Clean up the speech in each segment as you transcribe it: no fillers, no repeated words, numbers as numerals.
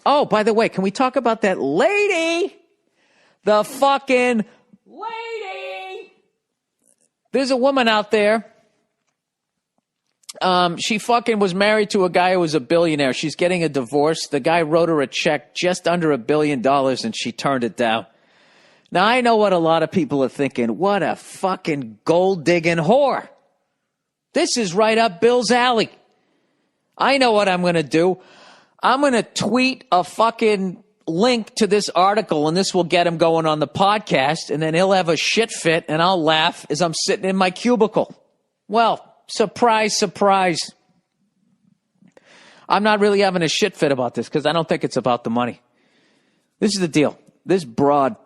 Oh, by the way, can we talk about that lady? The fucking lady. There's a woman out there. She fucking was married to a guy who was a billionaire. She's getting a divorce. The guy wrote her a check just under $1 billion and she turned it down. Now, I know what a lot of people are thinking. What a fucking gold-digging whore. This is right up Bill's alley. I know what I'm going to do. I'm going to tweet a fucking link to this article, and this will get him going on the podcast, and then he'll have a shit fit, and I'll laugh as I'm sitting in my cubicle. Well, surprise, surprise. I'm not really having a shit fit about this because I don't think it's about the money. This is the deal. This broad,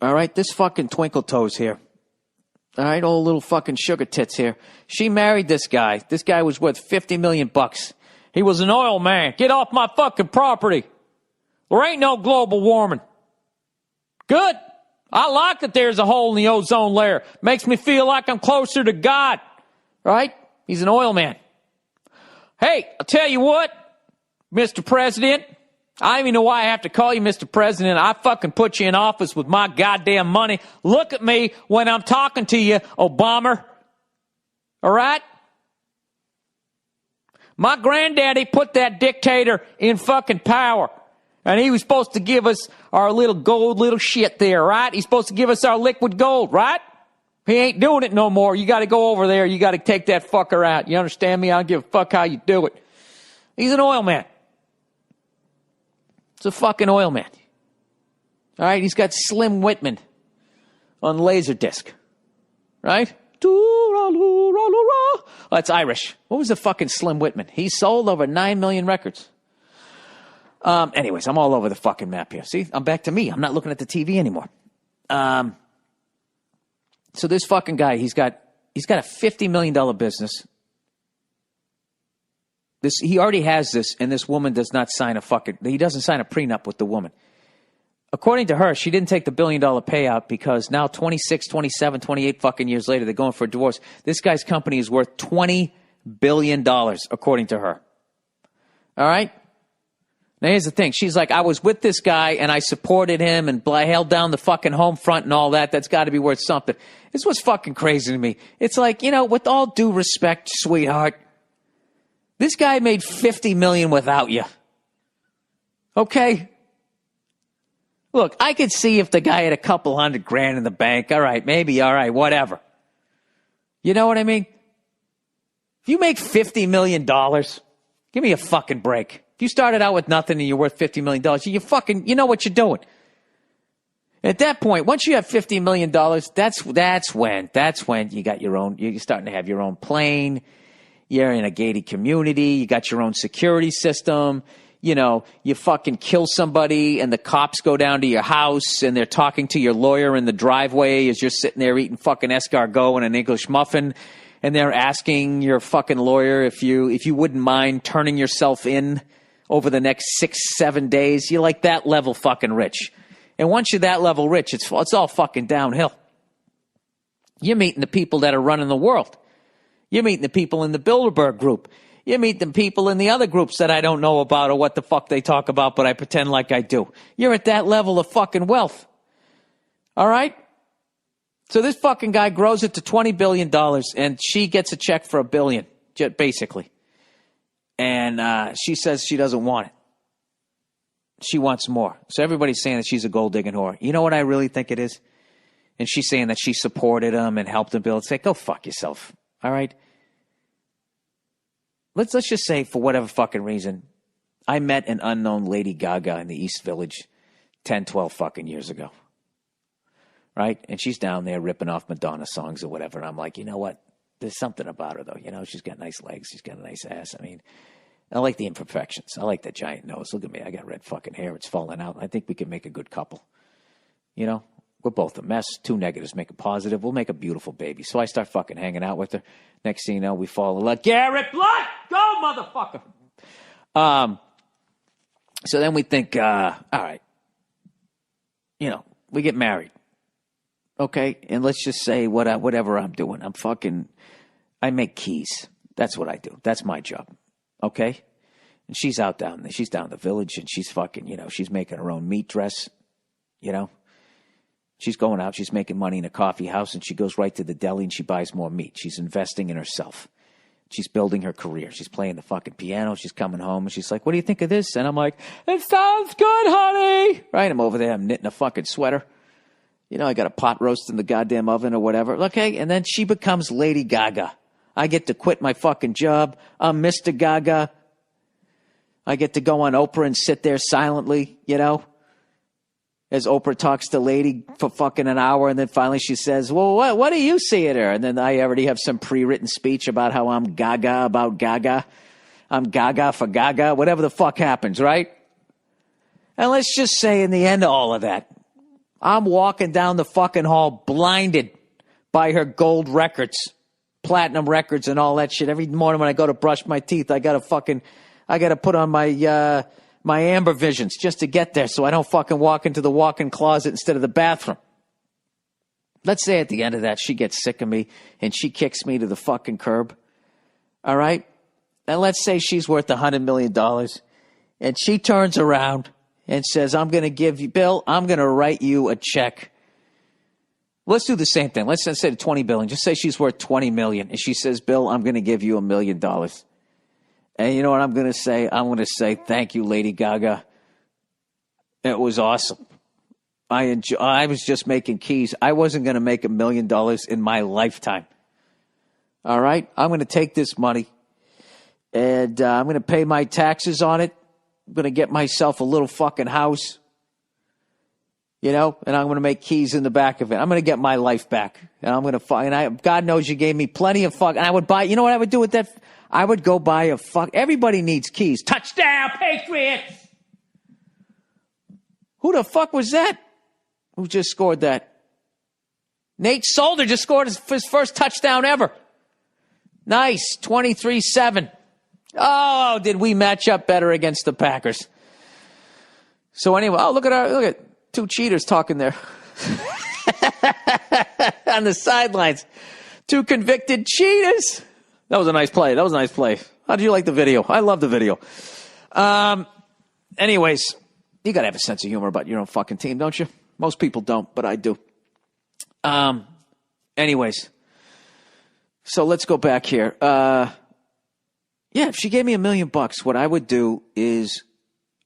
all right, this fucking twinkle toes here. All right, old little fucking sugar tits here. She married this guy. This guy was worth $50 million. He was an oil man. Get off my fucking property. There ain't no global warming. Good. I like that there's a hole in the ozone layer. Makes me feel like I'm closer to God. Right? He's an oil man. Hey, I'll tell you what, Mr. President. I don't even know why I have to call you Mr. President. I fucking put you in office with my goddamn money. Look at me when I'm talking to you, Obama. All right? My granddaddy put that dictator in fucking power. And he was supposed to give us our little gold little shit there, right? He's supposed to give us our liquid gold, right? He ain't doing it no more. You got to go over there. You got to take that fucker out. You understand me? I don't give a fuck how you do it. He's an oil man. It's a fucking oil man. All right? He's got Slim Whitman on Laserdisc. Right? Oh, that's Irish. What was the fucking Slim Whitman? He sold over 9 million records. Anyways, I'm all over the fucking map here. See? I'm back to me. I'm not looking at the TV anymore. So this fucking guy, he's got a $50 million business. He already has this, and this woman does not sign he doesn't sign a prenup with the woman. According to her, she didn't take the $1 billion payout because now 26, 27, 28 fucking years later, they're going for a divorce. This guy's company is worth $20 billion, according to her. All right? Now, here's the thing. She's like, I was with this guy, and I supported him, and I held down the fucking home front and all that. That's got to be worth something. This was fucking crazy to me. It's like, with all due respect, sweetheart, this guy made $50 million without you. Okay? Look, I could see if the guy had a couple $100,000 in the bank. All right, maybe, all right, whatever. You know what I mean? If you make $50 million, give me a fucking break. If you started out with nothing and you're worth $50 million, you know what you're doing. At that point, once you have $50 million, that's when you got you're starting to have your own plane. You're in a gated community. You got your own security system. You fucking kill somebody and the cops go down to your house and they're talking to your lawyer in the driveway as you're sitting there eating fucking escargot and an English muffin. And they're asking your fucking lawyer if you wouldn't mind turning yourself in over the next 6-7 days. You're like that level fucking rich. And once you're that level rich, it's all fucking downhill. You're meeting the people that are running the world. You're meeting the people in the Bilderberg group. You meet the people in the other groups that I don't know about or what the fuck they talk about, but I pretend like I do. You're at that level of fucking wealth. All right? So this fucking guy grows it to $20 billion, and she gets a check for $1 billion, basically. And she says she doesn't want it. She wants more. So everybody's saying that she's a gold-digging whore. You know what I really think it is? And she's saying that she supported him and helped him build. Say, go fuck yourself. All right? Let's just say, for whatever fucking reason, I met an unknown Lady Gaga in the East Village 10, 12 fucking years ago. Right? And she's down there ripping off Madonna songs or whatever. And I'm like, you know what? There's something about her, though. She's got nice legs. She's got a nice ass. I mean, I like the imperfections. I like the giant nose. Look at me. I got red fucking hair. It's falling out. I think we can make a good couple. We're both a mess. 2 negatives make a positive. We'll make a beautiful baby. So I start fucking hanging out with her. Next thing you know, we fall in love. Garrett Blood! Go, motherfucker! So then we think, all right. We get married. Okay? And let's just say whatever I'm doing. I make keys. That's what I do. That's my job. Okay? And she's down the village, and she's fucking, she's making her own meat dress, She's going out, she's making money in a coffee house, and she goes right to the deli and she buys more meat. She's investing in herself. She's building her career. She's playing the fucking piano. She's coming home, and she's like, what do you think of this? And I'm like, it sounds good, honey. Right? I'm over there. I'm knitting a fucking sweater. I got a pot roast in the goddamn oven or whatever. Okay, and then she becomes Lady Gaga. I get to quit my fucking job. I'm Mr. Gaga. I get to go on Oprah and sit there silently, as Oprah talks to Lady for fucking an hour, and then finally she says, well, what do you see in her? And then I already have some pre-written speech about how I'm Gaga about Gaga. I'm Gaga for Gaga, whatever the fuck happens, right? And let's just say in the end of all of that, I'm walking down the fucking hall blinded by her gold records, platinum records and all that shit. Every morning when I go to brush my teeth, I got to put on my amber visions just to get there so I don't fucking walk into the walk-in closet instead of the bathroom. Let's say at the end of that, she gets sick of me and she kicks me to the fucking curb. All right? And let's say she's worth $100 million and she turns around and says, I'm going to give you, Bill, I'm going to write you a check. Let's do the same thing. Let's say $20 billion. Just say she's worth $20 million. And she says, Bill, I'm going to give you $1 million. And you know what I'm going to say? I'm going to say, thank you, Lady Gaga. It was awesome. I was just making keys. I wasn't going to make $1 million in my lifetime. All right? I'm going to take this money and I'm going to pay my taxes on it. I'm going to get myself a little fucking house, and I'm going to make keys in the back of it. I'm going to get my life back. And I'm going to God knows you gave me plenty of fuck. And I would buy, you know what I would do with that? I would go buy everybody needs keys. Touchdown, Patriots! Who the fuck was that? Who just scored that? Nate Solder just scored his first touchdown ever. Nice, 23-7. Oh, did we match up better against the Packers? So anyway, look at two cheaters talking there on the sidelines. Two convicted cheaters. That was a nice play. How did you like the video? I love the video. Anyways, you got to have a sense of humor about your own fucking team, don't you? Most people don't, but I do. Anyways, so let's go back here. Yeah, if she gave me $1 million, what I would do is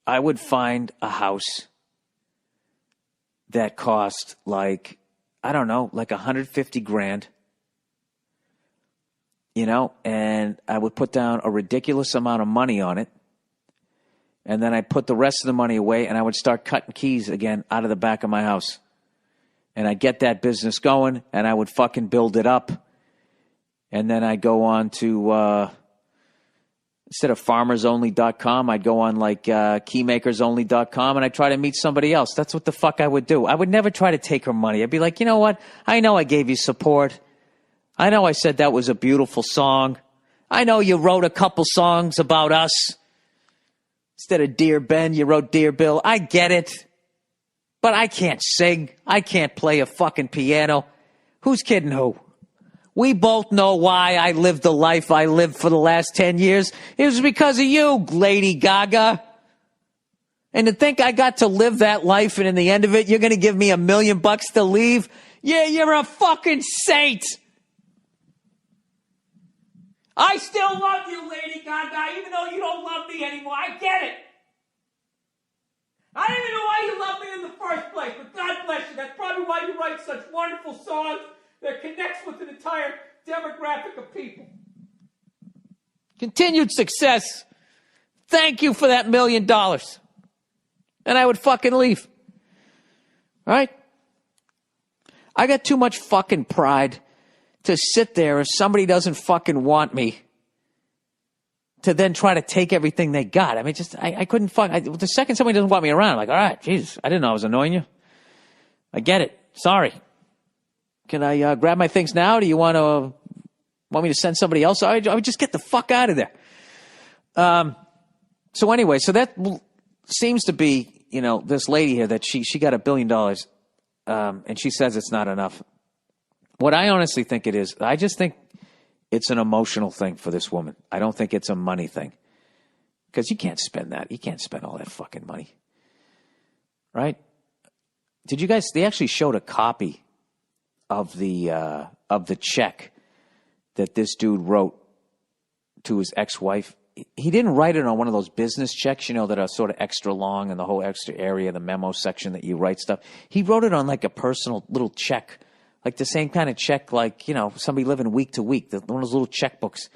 I would find a house that cost like $150,000. And I would put down a ridiculous amount of money on it. And then I'd put the rest of the money away and I would start cutting keys again out of the back of my house. And I'd get that business going and I would fucking build it up. And then I'd go on to, instead of farmersonly.com, I'd go on like keymakersonly.com and I'd try to meet somebody else. That's what the fuck I would do. I would never try to take her money. I'd be like, you know what? I know I gave you support. I know I said that was a beautiful song. I know you wrote a couple songs about us. Instead of Dear Ben, you wrote Dear Bill. I get it. But I can't sing. I can't play a fucking piano. Who's kidding who? We both know why I lived the life I lived for the last 10 years. It was because of you, Lady Gaga. And to think I got to live that life and in the end of it, you're going to give me $1 million to leave? Yeah, you're a fucking saint. I still love you, Lady Gaga, even though you don't love me anymore. I get it. I don't even know why you love me in the first place, but God bless you. That's probably why you write such wonderful songs that connects with an entire demographic of people. Continued success. Thank you for that $1 million. And I would fucking leave. All right? I got too much fucking pride to sit there if somebody doesn't fucking want me to then try to take everything they got. I mean, I couldn't the second somebody doesn't want me around, I'm like, all right, Jesus, I didn't know I was annoying you. I get it. Sorry. Can I grab my things now? Do you want me to send somebody else? I would just get the fuck out of there. So anyway, so that seems to be, this lady here that she got $1 billion, and she says it's not enough. What I honestly think it is, I just think it's an emotional thing for this woman. I don't think it's a money thing. Because you can't spend that. You can't spend all that fucking money. Right? Did you guys, they actually showed a copy of the check that this dude wrote to his ex-wife. He didn't write it on one of those business checks, you know, that are sort of extra long and the whole extra area, the memo section that you write stuff. He wrote it on like a personal little check, like the same kind of check, like, you know, somebody living week to week, one of those little checkbooks.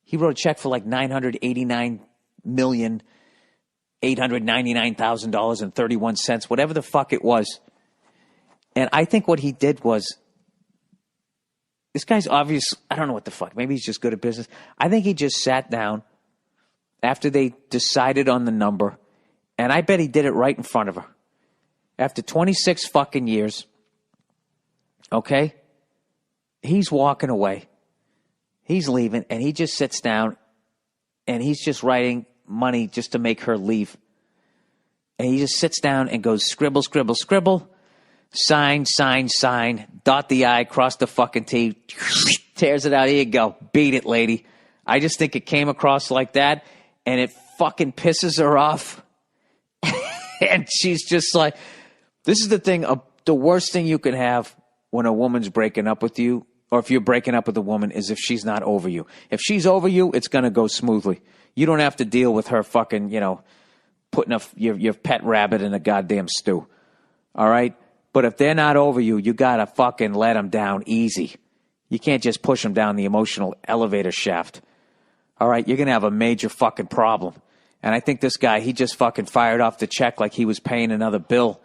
He wrote a check for like $989,899,031, whatever the fuck it was. And I think what he did was, this guy's obvious, I don't know what the fuck, maybe he's just good at business. I think he just sat down after they decided on the number, and I bet he did it right in front of her. After 26 fucking years, okay, he's walking away. He's leaving, and he just sits down, and he's just writing money just to make her leave. And he just sits down and goes scribble, scribble, scribble, sign, sign, sign, dot the I, cross the fucking T, tears it out. Here you go. Beat it, lady. I just think it came across like that, and it fucking pisses her off. And she's just like, this is the thing, the worst thing you can have when a woman's breaking up with you, or if you're breaking up with a woman, is if she's not over you. If she's over you, it's going to go smoothly. You don't have to deal with her fucking, you know, putting your pet rabbit in a goddamn stew. All right? But if they're not over you, you got to fucking let them down easy. You can't just push them down the emotional elevator shaft. All right? You're going to have a major fucking problem. And I think this guy, he just fucking fired off the check like he was paying another bill.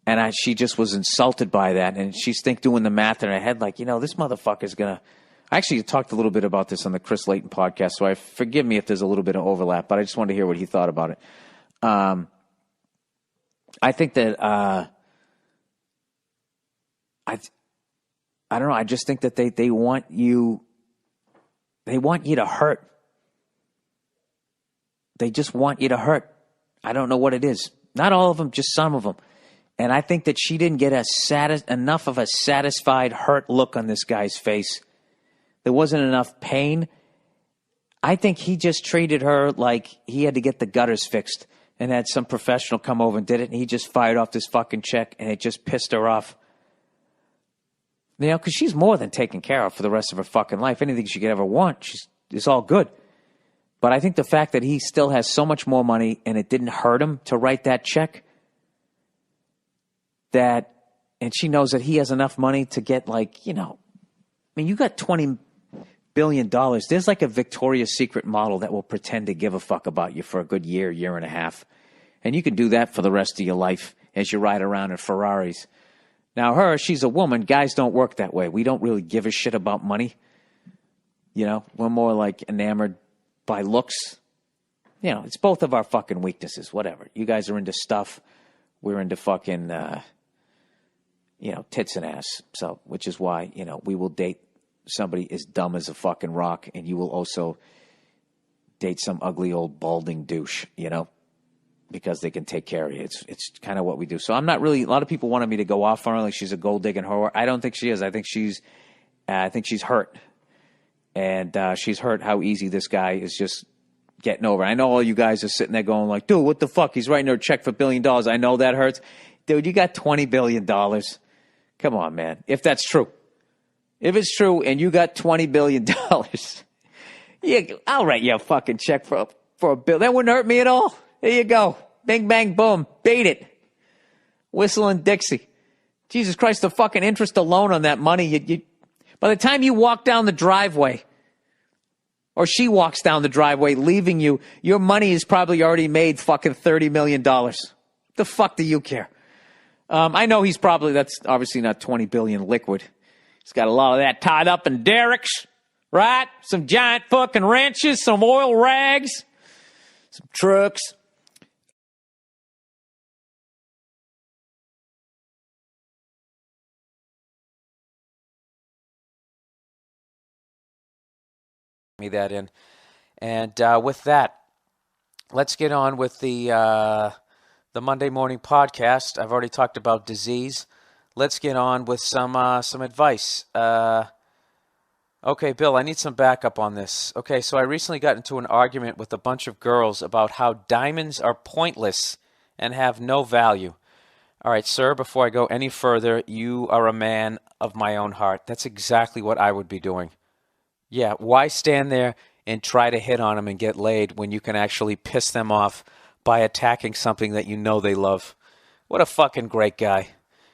And she just was insulted by that. And she's doing the math in her head like, you know, this motherfucker's going to... I actually talked a little bit about this on the Chris Layton podcast, so forgive me if there's a little bit of overlap, but I just wanted to hear what he thought about it. I think that... I don't know. I just think that they want you... They want you to hurt. They just want you to hurt. I don't know what it is. Not all of them, just some of them. And I think that she didn't get enough of a satisfied, hurt look on this guy's face. There wasn't enough pain. I think he just treated her like he had to get the gutters fixed and had some professional come over and did it, and he just fired off this fucking check, and it just pissed her off. You know, because she's more than taken care of for the rest of her fucking life. Anything she could ever want, it's all good. But I think the fact that he still has so much more money and it didn't hurt him to write that check, and she knows that he has enough money to get, like, you know, I mean, you got $20 billion. There's like a Victoria's Secret model that will pretend to give a fuck about you for a good year, year and a half. And you can do that for the rest of your life as you ride around in Ferraris. Now, she's a woman. Guys don't work that way. We don't really give a shit about money. You know, we're more like enamored by looks. You know, it's both of our fucking weaknesses, whatever. You guys are into stuff. We're into fucking, tits and ass. So, which is why, you know, we will date somebody as dumb as a fucking rock, and you will also date some ugly old balding douche, you know, because they can take care of you. It's kind of what we do. So I'm not really, a lot of people wanted me to go off on her like she's a gold digging whore. I don't think she is. I think she's hurt. And she's hurt how easy this guy is just getting over. I know all you guys are sitting there going like, dude, what the fuck? He's writing her a check for $1 billion. I know that hurts. Dude, you got $20 billion. Come on, man. If that's true. If it's true and you got $20 billion, yeah, I'll write you a fucking check for a bill. That wouldn't hurt me at all. There you go. Bing, bang, boom. Beat it. Whistling Dixie. Jesus Christ, the fucking interest alone on that money, by the time you walk down the driveway, or she walks down the driveway leaving you, your money is probably already made fucking $30 million. The fuck do you care? I know that's obviously not 20 billion liquid. He's got a lot of that tied up in derricks, right? Some giant fucking wrenches, some oil rags, some trucks. Me that in. And with that, let's get on with the Monday morning podcast. I've already talked about disease. Let's get on with some advice. Okay, Bill, I need some backup on this. Okay, so I recently got into an argument with a bunch of girls about how diamonds are pointless and have no value. All right, sir, before I go any further, you are a man of my own heart. That's exactly what I would be doing. Yeah, why stand there and try to hit on them and get laid when you can actually piss them off by attacking something that you know they love? What a fucking great guy.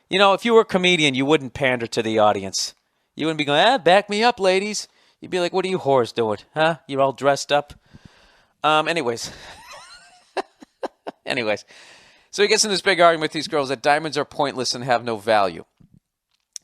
You know, if you were a comedian, you wouldn't pander to the audience. You wouldn't be going, back me up, ladies. You'd be like, what are you whores doing? Huh? You're all dressed up? Anyways. Anyways. So he gets in this big argument with these girls that diamonds are pointless and have no value.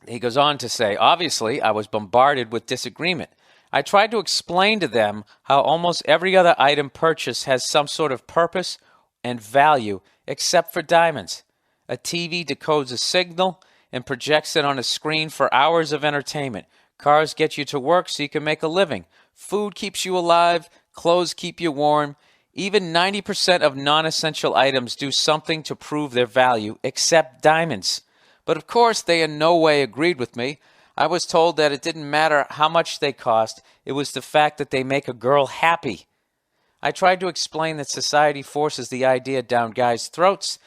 He goes on to say, obviously, I was bombarded with disagreement. I tried to explain to them how almost every other item purchased has some sort of purpose and value except for diamonds. A TV decodes a signal and projects it on a screen for hours of entertainment. Cars get you to work so you can make a living. Food keeps you alive. Clothes keep you warm. Even 90% of non-essential items do something to prove their value, except diamonds. But of course, they in no way agreed with me. I was told that it didn't matter how much they cost. It was the fact that they make a girl happy. I tried to explain that society forces the idea down guys' throats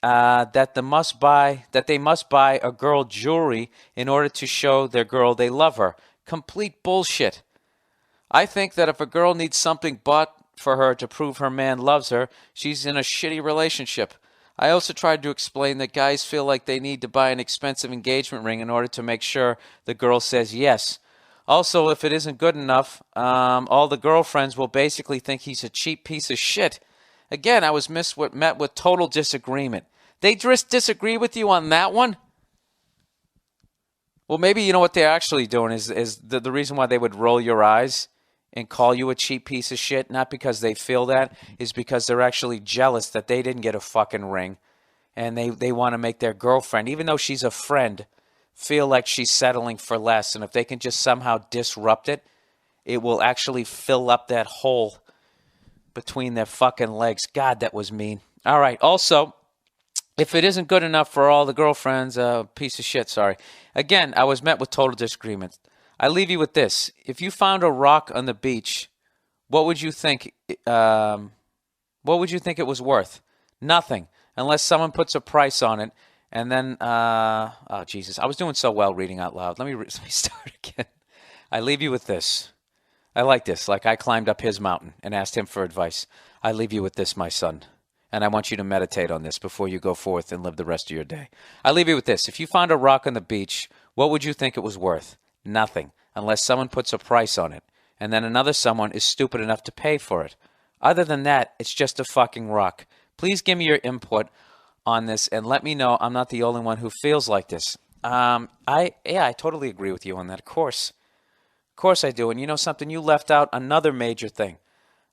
that they must buy a girl jewelry in order to show their girl they love her. Complete bullshit. I think that if a girl needs something bought for her to prove her man loves her, she's in a shitty relationship. I also tried to explain that guys feel like they need to buy an expensive engagement ring in order to make sure the girl says yes. Also, if it isn't good enough, all the girlfriends will basically think he's a cheap piece of shit. Again, I was met with total disagreement. They just disagree with you on that one? Well, maybe you know what they're actually doing is the reason why they would roll your eyes and call you a cheap piece of shit, not because they feel that, is because they're actually jealous that they didn't get a fucking ring. And they want to make their girlfriend, even though she's a friend, feel like she's settling for less. And if they can just somehow disrupt it, it will actually fill up that hole between their fucking legs. God, that was mean. All right. Also, if it isn't good enough for all the girlfriends, piece of shit, sorry. Again, I was met with total disagreement. I leave you with this. If you found a rock on the beach, what would you think? What would you think it was worth? Nothing, unless someone puts a price on it. And then, oh Jesus, I was doing so well reading out loud. Let me start again. I leave you with this. I like this. Like I climbed up his mountain and asked him for advice. I leave you with this, my son. And I want you to meditate on this before you go forth and live the rest of your day. I leave you with this. If you found a rock on the beach, what would you think it was worth? Nothing, unless someone puts a price on it, and then another someone is stupid enough to pay for it. Other than that, it's just a fucking rock. Please give me your input on this, and let me know I'm not the only one who feels like this. I totally agree with you on that. Of course I do. And you know something? You left out another major thing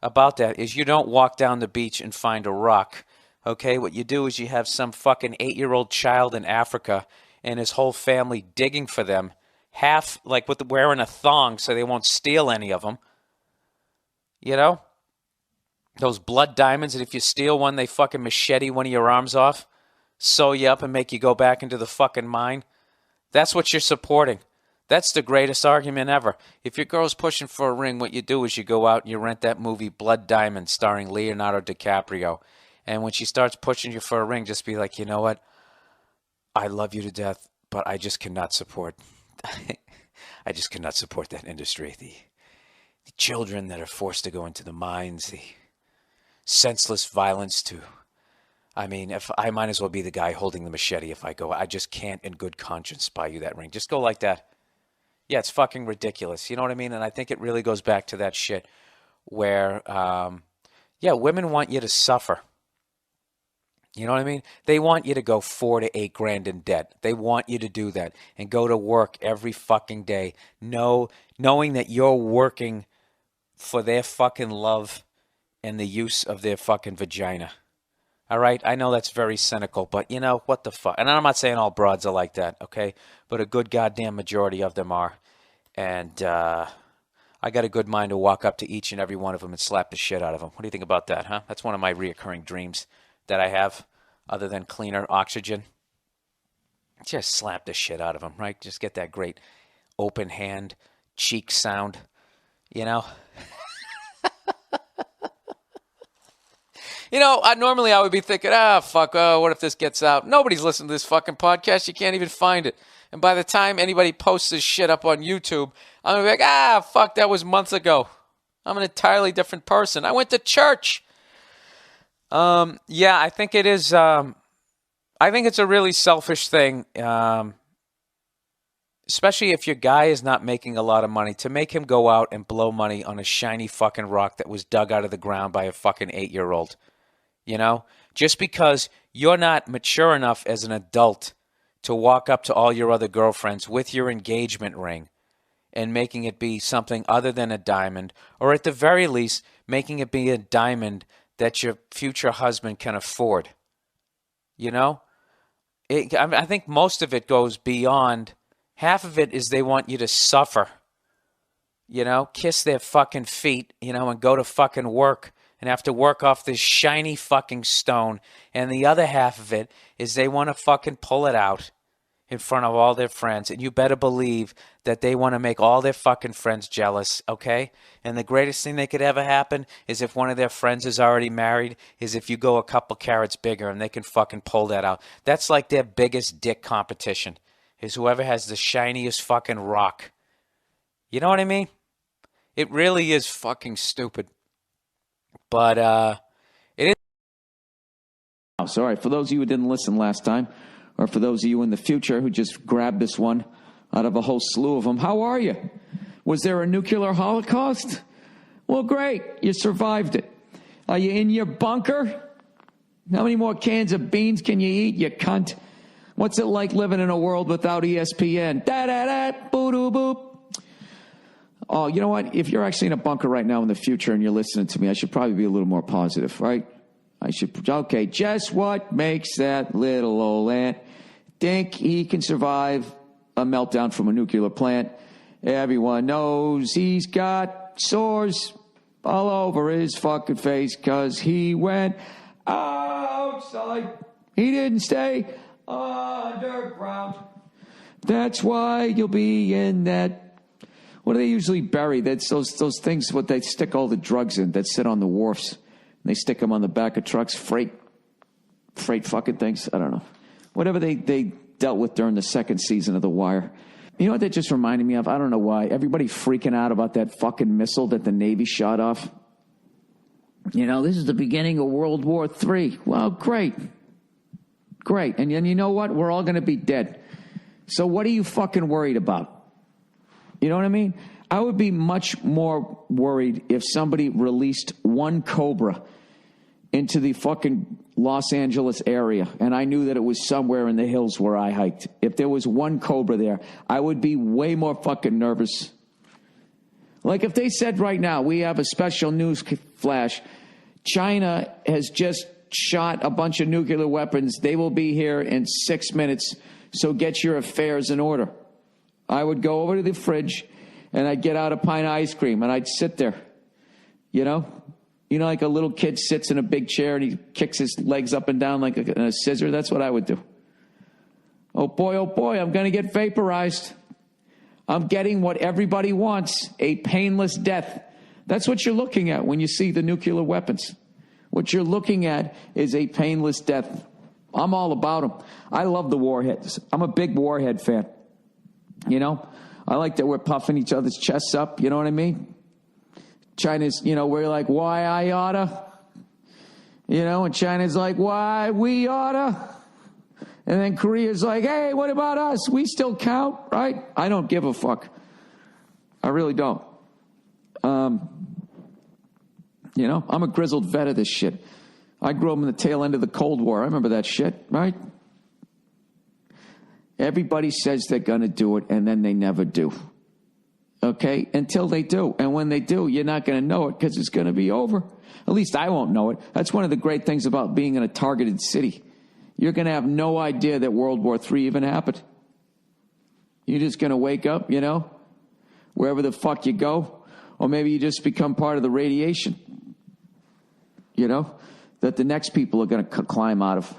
about that is you don't walk down the beach and find a rock. Okay, what you do is you have some fucking 8-year-old child in Africa and his whole family digging for them. Half, like, wearing a thong so they won't steal any of them. You know? Those blood diamonds, and if you steal one, they fucking machete one of your arms off, sew you up, and make you go back into the fucking mine. That's what you're supporting. That's the greatest argument ever. If your girl's pushing for a ring, what you do is you go out and you rent that movie Blood Diamond starring Leonardo DiCaprio. And when she starts pushing you for a ring, just be like, you know what? I love you to death, but I just cannot support... I just cannot support that industry. The children that are forced to go into the mines, the senseless violence if I might as well be the guy holding the machete if I go. I just can't in good conscience buy you that ring. Just go like that. Yeah, it's fucking ridiculous. You know what I mean? And I think it really goes back to that shit where, women want you to suffer. You know what I mean? They want you to go $4,000 to $8,000 in debt. They want you to do that and go to work every fucking day, knowing that you're working for their fucking love and the use of their fucking vagina. All right? I know that's very cynical, but you know, what the fuck? And I'm not saying all broads are like that, okay? But a good goddamn majority of them are. And I got a good mind to walk up to each and every one of them and slap the shit out of them. What do you think about that, huh? That's one of my reoccurring dreams that I have, other than cleaner oxygen. Just slap the shit out of them, right? Just get that great open hand, cheek sound, you know? You know, normally I would be thinking, fuck, what if this gets out? Nobody's listening to this fucking podcast. You can't even find it. And by the time anybody posts this shit up on YouTube, I'm going to be like, fuck, that was months ago. I'm an entirely different person. I went to church. Yeah, I think it is, I think it's a really selfish thing, especially if your guy is not making a lot of money, to make him go out and blow money on a shiny fucking rock that was dug out of the ground by a fucking 8-year-old. You know, just because you're not mature enough as an adult to walk up to all your other girlfriends with your engagement ring and making it be something other than a diamond, or at the very least, making it be a diamond that your future husband can afford. You know, I think most of it goes beyond. Half of it is they want you to suffer, you know, kiss their fucking feet, you know, and go to fucking work and have to work off this shiny fucking stone. And the other half of it is they want to fucking pull it out in front of all their friends. And you better believe that they want to make all their fucking friends jealous, okay? And the greatest thing that could ever happen is if one of their friends is already married, is if you go a couple carats bigger and they can fucking pull that out. That's like their biggest dick competition, is whoever has the shiniest fucking rock. You know what I mean? It really is fucking stupid. But it is. Sorry, for those of you who didn't listen last time, or for those of you in the future who just grabbed this one out of a whole slew of them, how are you? Was there a nuclear holocaust? Well, great. You survived it. Are you in your bunker? How many more cans of beans can you eat, you cunt? What's it like living in a world without ESPN? Da-da-da, boo-doo-boop. Oh, you know what? If you're actually in a bunker right now in the future and you're listening to me, I should probably be a little more positive, right? Okay, just what makes that little old ant think he can survive a meltdown from a nuclear plant? Everyone knows he's got sores all over his fucking face because he went outside. He didn't stay underground. That's why you'll be in that. What do they usually bury? That's those things, what they stick all the drugs in that sit on the wharfs. And they stick them on the back of trucks, freight fucking things. I don't know. Whatever they dealt with during the second season of The Wire. You know what that just reminded me of? I don't know why. Everybody freaking out about that fucking missile that the Navy shot off. You know, this is the beginning of World War III. Well, great. And then you know what? We're all going to be dead. So what are you fucking worried about? You know what I mean? I would be much more worried if somebody released one Cobra into the fucking Los Angeles area, and I knew that it was somewhere in the hills where I hiked. If there was one Cobra there, I would be way more fucking nervous. Like if they said right now, we have a special news flash, China has just shot a bunch of nuclear weapons. They will be here in 6 minutes, so get your affairs in order. I would go over to the fridge, and I'd get out a pint of ice cream, and I'd sit there, you know, like a little kid sits in a big chair, and he kicks his legs up and down like a scissor. That's what I would do. Oh, boy, I'm going to get vaporized. I'm getting what everybody wants, a painless death. That's what you're looking at when you see the nuclear weapons. What you're looking at is a painless death. I'm all about them. I love the warheads. I'm a big warhead fan. You know, I like that we're puffing each other's chests up. You know what I mean? China's, you know, we're like, why I oughta? You know, and China's like, why we oughta? And then Korea's like, hey, what about us? We still count, right? I don't give a fuck. I really don't. You know, I'm a grizzled vet of this shit. I grew up in the tail end of the Cold War. I remember that shit, right? Everybody says they're going to do it, and then they never do. Okay? Until they do. And when they do, you're not going to know it because it's going to be over. At least I won't know it. That's one of the great things about being in a targeted city. You're going to have no idea that World War III even happened. You're just going to wake up, you know, wherever the fuck you go. Or maybe you just become part of the radiation, you know, that the next people are going to climb out of.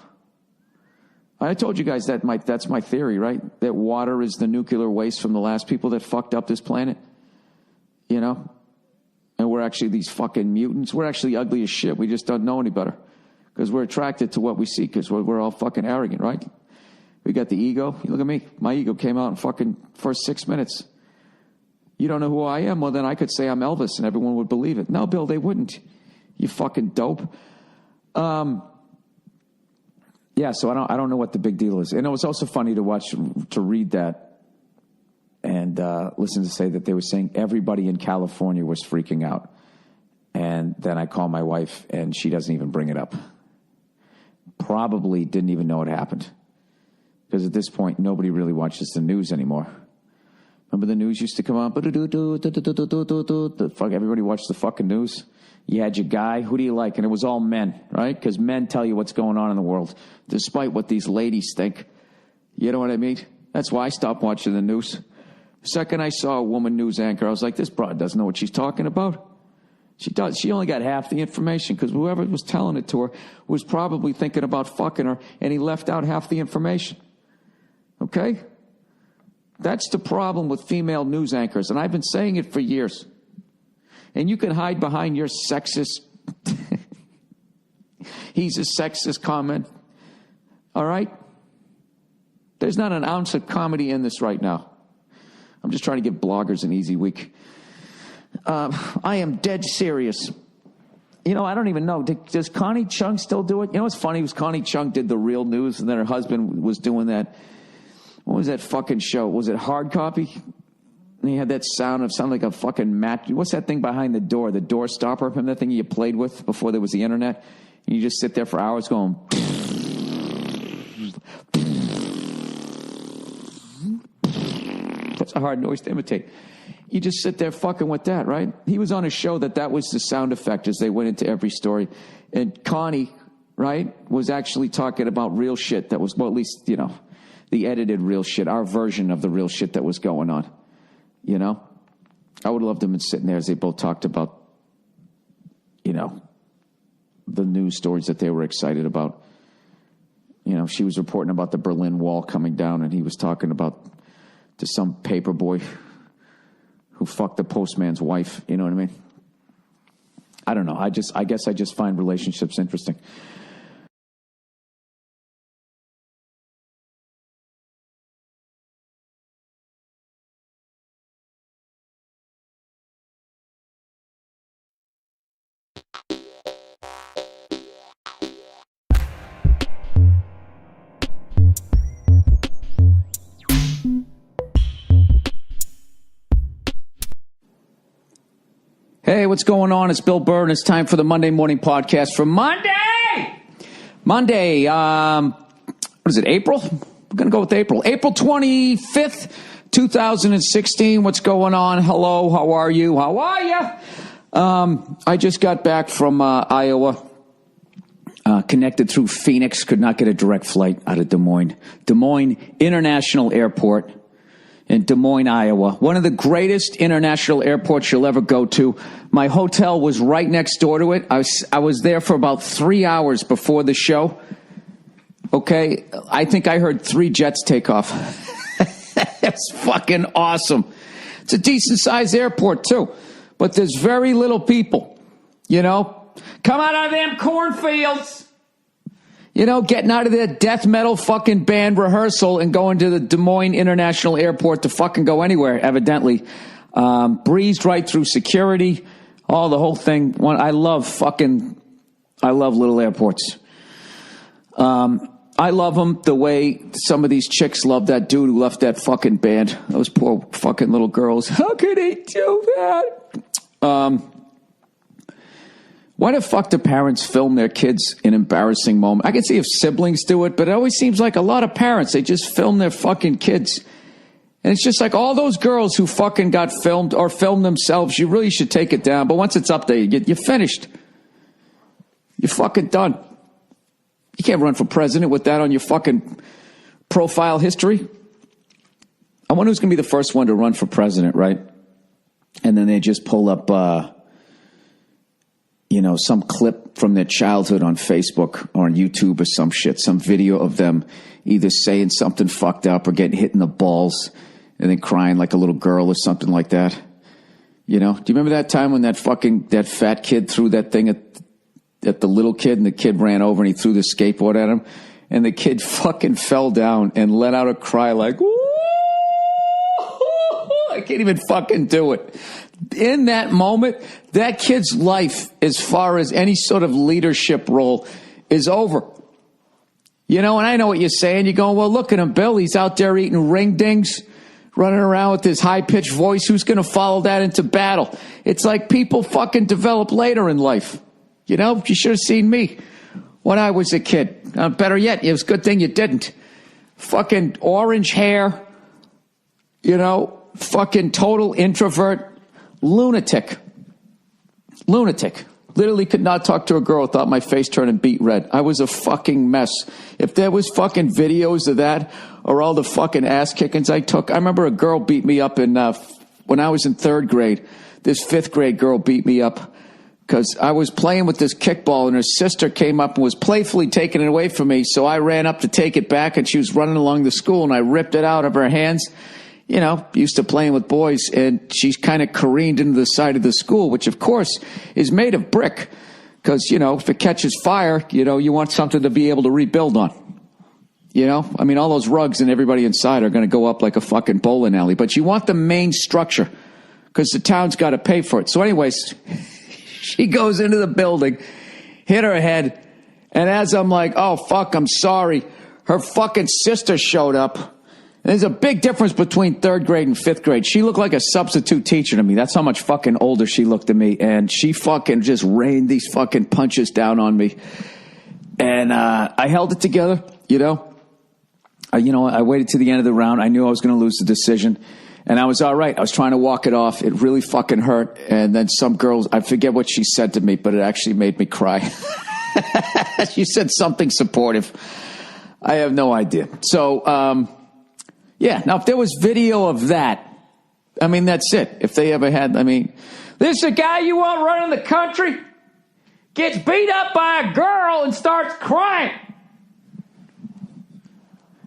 I told you guys that that's my theory, right? That water is the nuclear waste from the last people that fucked up this planet. you know? And we're actually these fucking mutants. We're actually ugly as shit. We just don't know any better because we're attracted to what we see because we're all fucking arrogant, right? We got the ego. You look at me. My ego came out in fucking first 6 minutes. You don't know who I am? Well, then I could say I'm Elvis and everyone would believe it. No, Bill, they wouldn't. You fucking dope. Yeah, so I don't know what the big deal is. And it was also funny to read that and listen to say that they were saying everybody in California was freaking out. And then I call my wife and she doesn't even bring it up. Probably didn't even know it happened. Because at this point, nobody really watches the news anymore. Remember the news used to come on? The fuck, everybody watched the fucking news. You had your guy. Who do you like? And it was all men, right? Because men tell you what's going on in the world, despite what these ladies think. You know what I mean? That's why I stopped watching the news. The second I saw a woman news anchor, I was like, this broad doesn't know what she's talking about. She does. She only got half the information because whoever was telling it to her was probably thinking about fucking her, and he left out half the information. Okay? That's the problem with female news anchors, and I've been saying it for years. And you can hide behind your sexist, he's a sexist comment. All right? There's not an ounce of comedy in this right now. I'm just trying to give bloggers an easy week. I am dead serious. You know, I don't even know. Does Connie Chung still do it? You know what's funny was Connie Chung did the Real News, and then her husband was doing that. What was that fucking show? Was it Hard Copy? And he had that sound like a fucking mat. What's that thing behind the door stopper? Remember that thing you played with before there was the internet? And you just sit there for hours going. That's a hard noise to imitate. You just sit there fucking with that, right? He was on a show that was the sound effect as they went into every story. And Connie, right, was actually talking about real shit that was, well, at least, you know, the edited real shit, our version of the real shit that was going on. You know? I would love them sitting there as they both talked about, you know, the news stories that they were excited about. You know, she was reporting about the Berlin Wall coming down, and he was talking about to some paper boy who fucked the postman's wife. You know what I mean? I don't know. I guess I just find relationships interesting. Hey, what's going on? It's Bill Burr, and it's time for the Monday Morning Podcast for Monday, what is it, April? We're going to go with April 25th, 2016. What's going on? Hello, how are you? I just got back from Iowa, connected through Phoenix, could not get a direct flight out of Des Moines International Airport in Des Moines, Iowa. One of the greatest international airports you'll ever go to. My hotel was right next door to it. I was there for about 3 hours before the show. Okay, I think I heard 3 jets take off. That's fucking awesome. It's a decent-sized airport, too. But there's very little people, you know. Come out of them cornfields. You know, getting out of their death metal fucking band rehearsal and going to the Des Moines International Airport to fucking go anywhere, evidently. Breezed right through security. Oh, the whole thing. I love little airports. I love them the way some of these chicks love that dude who left that fucking band. Those poor fucking little girls. How could he do that? Why the fuck do parents film their kids in embarrassing moments? I can see if siblings do it, but it always seems like a lot of parents, they just film their fucking kids. And it's just like all those girls who fucking got filmed or filmed themselves, you really should take it down. But once it's up there, you're finished. You're fucking done. You can't run for president with that on your fucking profile history. I wonder who's going to be the first one to run for president, right? And then they just pull up, some clip from their childhood on Facebook or on YouTube or some shit, some video of them either saying something fucked up or getting hit in the balls and then crying like a little girl or something like that. You know, do you remember that time when that fat kid threw that thing at the little kid, and the kid ran over and he threw the skateboard at him, and the kid fucking fell down and let out a cry like, "Woo!" I can't even fucking do it. In that moment, that kid's life, as far as any sort of leadership role, is over. You know, and I know what you're saying. You're going, well, look at him, Bill. He's out there eating ring dings, running around with his high-pitched voice. Who's going to follow that into battle? It's like people fucking develop later in life. You know, you should have seen me when I was a kid. Better yet, it was a good thing you didn't. Fucking orange hair, you know, fucking total introvert, lunatic. Literally could not talk to a girl without my face turning beet red. I was a fucking mess. If there was fucking videos of that or all the fucking ass kickings I took, I remember a girl beat me up when I was in third grade. This fifth grade girl beat me up because I was playing with this kickball and her sister came up and was playfully taking it away from me. So I ran up to take it back and she was running along the school and I ripped it out of her hands. You know, used to playing with boys, and she's kind of careened into the side of the school, which, of course, is made of brick. Because, you know, if it catches fire, you know, you want something to be able to rebuild on. You know, I mean, all those rugs and everybody inside are going to go up like a fucking bowling alley. But you want the main structure, because the town's got to pay for it. So anyways, she goes into the building, hit her head, and as I'm like, oh, fuck, I'm sorry, her fucking sister showed up. There's a big difference between third grade and fifth grade. She looked like a substitute teacher to me. That's how much fucking older she looked to me. And she fucking just rained these fucking punches down on me. And I held it together, you know. I waited to the end of the round. I knew I was going to lose the decision. And I was all right. I was trying to walk it off. It really fucking hurt. And then some girls, I forget what she said to me, but it actually made me cry. She said something supportive. I have no idea. So, yeah, now if there was video of that, I mean, that's it. If they ever had, I mean, this is a guy you want running the country, gets beat up by a girl and starts crying.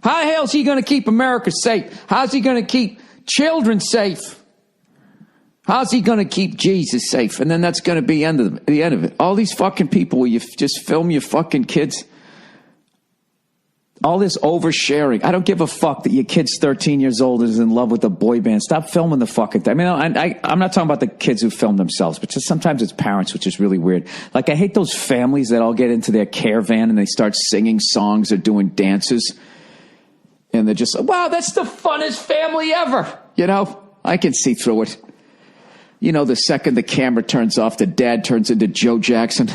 How the hell is he going to keep America safe? How's he going to keep children safe? How's he going to keep Jesus safe? And then that's going to be the end of it. All these fucking people where you just film your fucking kids. All this oversharing. I don't give a fuck that your kid's 13 years old and is in love with a boy band. Stop filming the fucking thing. I mean, I'm not talking about the kids who film themselves, but just sometimes it's parents, which is really weird. Like, I hate those families that all get into their caravan and they start singing songs or doing dances. And they're just, wow, that's the funnest family ever. You know, I can see through it. You know, the second the camera turns off, the dad turns into Joe Jackson.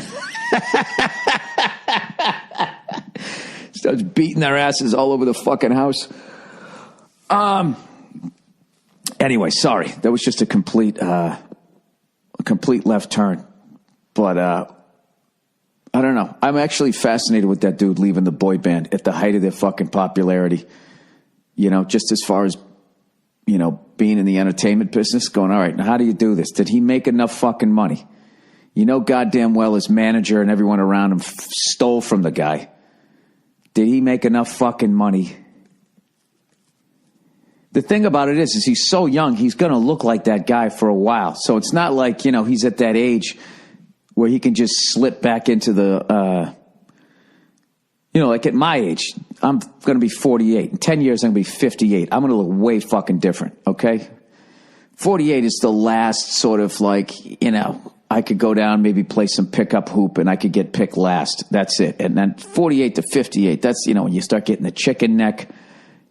Starts beating their asses all over the fucking house. Anyway, sorry. That was just a complete left turn. But I don't know. I'm actually fascinated with that dude leaving the boy band at the height of their fucking popularity. You know, just as far as, you know, being in the entertainment business, going, all right, now how do you do this? Did he make enough fucking money? You know goddamn well his manager and everyone around him stole from the guy. Did he make enough fucking money? The thing about it is he's so young, he's going to look like that guy for a while. So it's not like, you know, he's at that age where he can just slip back into the, you know, like at my age, I'm going to be 48. In 10 years, I'm going to be 58. I'm going to look way fucking different, okay? 48 is the last sort of like, you know, I could go down, maybe play some pickup hoop, and I could get picked last. That's it. And then 48 to 58, that's, you know, when you start getting the chicken neck,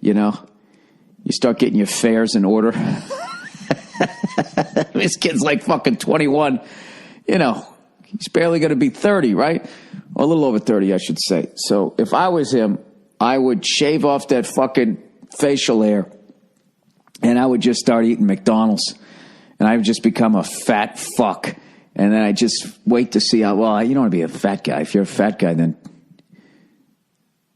you know, you start getting your fares in order. This kid's like fucking 21, you know, he's barely going to be 30, right? Or a little over 30, I should say. So if I was him, I would shave off that fucking facial hair, and I would just start eating McDonald's, and I would just become a fat fuck. And then I just wait to see how, well, you don't want to be a fat guy. If you're a fat guy, then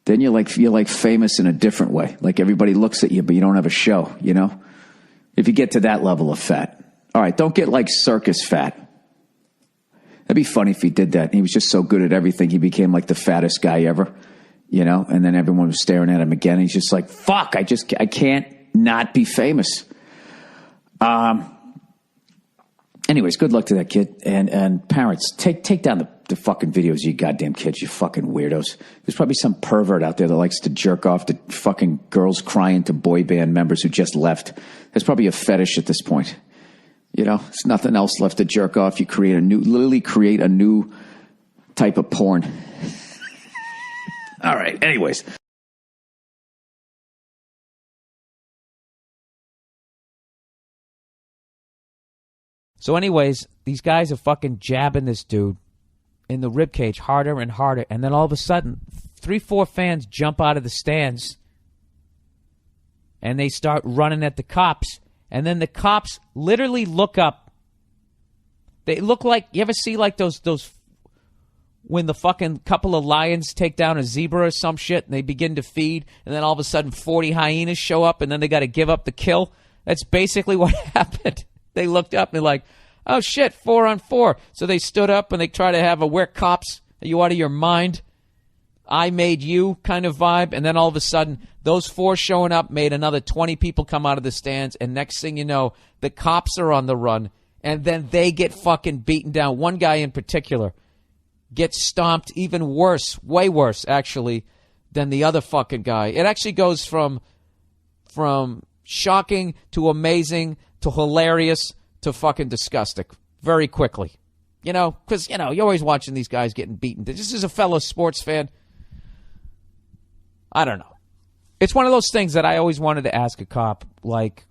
you're like famous in a different way. Like everybody looks at you, but you don't have a show, you know? If you get to that level of fat. All right, don't get like circus fat. That'd be funny if he did that. He was just so good at everything, he became like the fattest guy ever, you know? And then everyone was staring at him again. He's just like, fuck, I can't not be famous. Anyways, good luck to that kid. And parents, take down the fucking videos of you goddamn kids, you fucking weirdos. There's probably some pervert out there that likes to jerk off to fucking girls crying to boy band members who just left. There's probably a fetish at this point. You know, there's nothing else left to jerk off. You literally create a new type of porn. All right, anyways. So anyways, these guys are fucking jabbing this dude in the ribcage harder and harder. And then all of a sudden, 3-4 fans jump out of the stands and they start running at the cops. And then the cops literally look up. They look like, you ever see like those when the fucking couple of lions take down a zebra or some shit and they begin to feed, and then all of a sudden 40 hyenas show up and then they got to give up the kill? That's basically what happened. They looked up and they're like, oh shit, 4-on-4. So they stood up and they try to have a "we're cops, are you out of your mind? I made you" kind of vibe. And then all of a sudden, those 4 showing up made another 20 people come out of the stands. And next thing you know, the cops are on the run. And then they get fucking beaten down. One guy in particular gets stomped even worse, way worse actually, than the other fucking guy. It actually goes from shocking to amazing to hilarious to fucking disgusting very quickly. You know, because, you know, you're always watching these guys getting beaten. This is a fellow sports fan. I don't know. It's one of those things that I always wanted to ask a cop, like,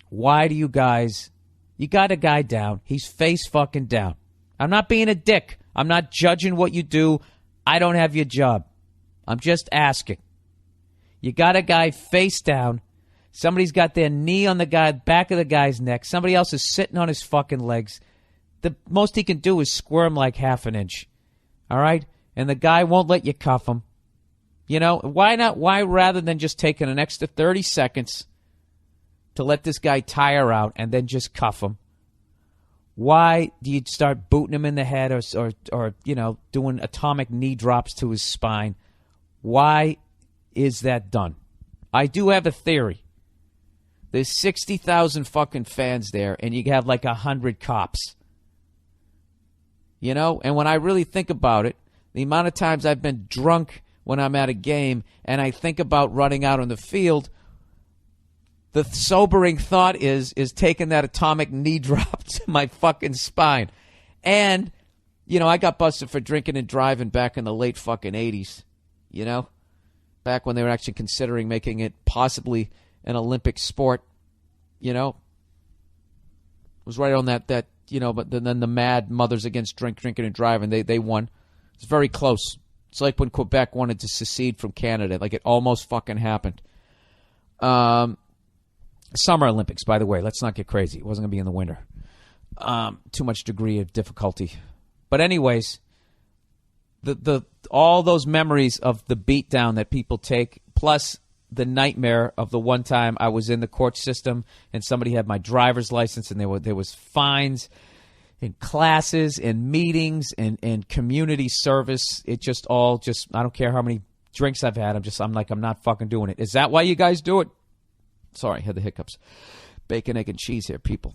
why do you guys, you got a guy down, he's face fucking down. I'm not being a dick. I'm not judging what you do. I don't have your job. I'm just asking. You got a guy face down. Somebody's got their knee on the back of the guy's neck. Somebody else is sitting on his fucking legs. The most he can do is squirm like half an inch. All right? And the guy won't let you cuff him. You know, why not? Why rather than just taking an extra 30 seconds to let this guy tire out and then just cuff him? Why do you start booting him in the head or you know, doing atomic knee drops to his spine? Why is that done? I do have a theory. There's 60,000 fucking fans there, and you have like 100 cops. You know? And when I really think about it, the amount of times I've been drunk when I'm at a game and I think about running out on the field, the sobering thought is taking that atomic knee drop to my fucking spine. And, you know, I got busted for drinking and driving back in the late fucking 80s, you know? Back when they were actually considering making it possibly an Olympic sport, you know? It was right on that you know, but then the mad Mothers Against Drinking and Driving, they won. It's very close. It's like when Quebec wanted to secede from Canada. Like, it almost fucking happened. Summer Olympics, by the way. Let's not get crazy. It wasn't going to be in the winter. Too much degree of difficulty. But anyways, the all those memories of the beatdown that people take, plus the nightmare of the one time I was in the court system and somebody had my driver's license and there was fines and classes and meetings and community service. It just all I don't care how many drinks I've had. I'm not fucking doing it. Is that why you guys do it? Sorry, I had the hiccups. Bacon, egg, and cheese here, people.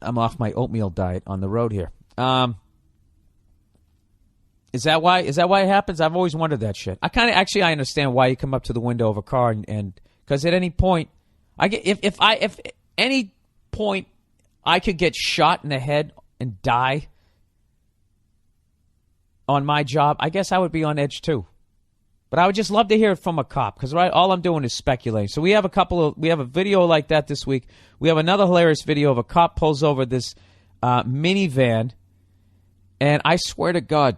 I'm off my oatmeal diet on the road here. Is that why it happens? I've always wondered that shit. I understand why you come up to the window of a car and because at any point if any point I could get shot in the head and die on my job, I guess I would be on edge too. But I would just love to hear it from a cop because all I'm doing is speculating. So we have a video like that this week. We have another hilarious video of a cop pulls over this minivan, and I swear to God,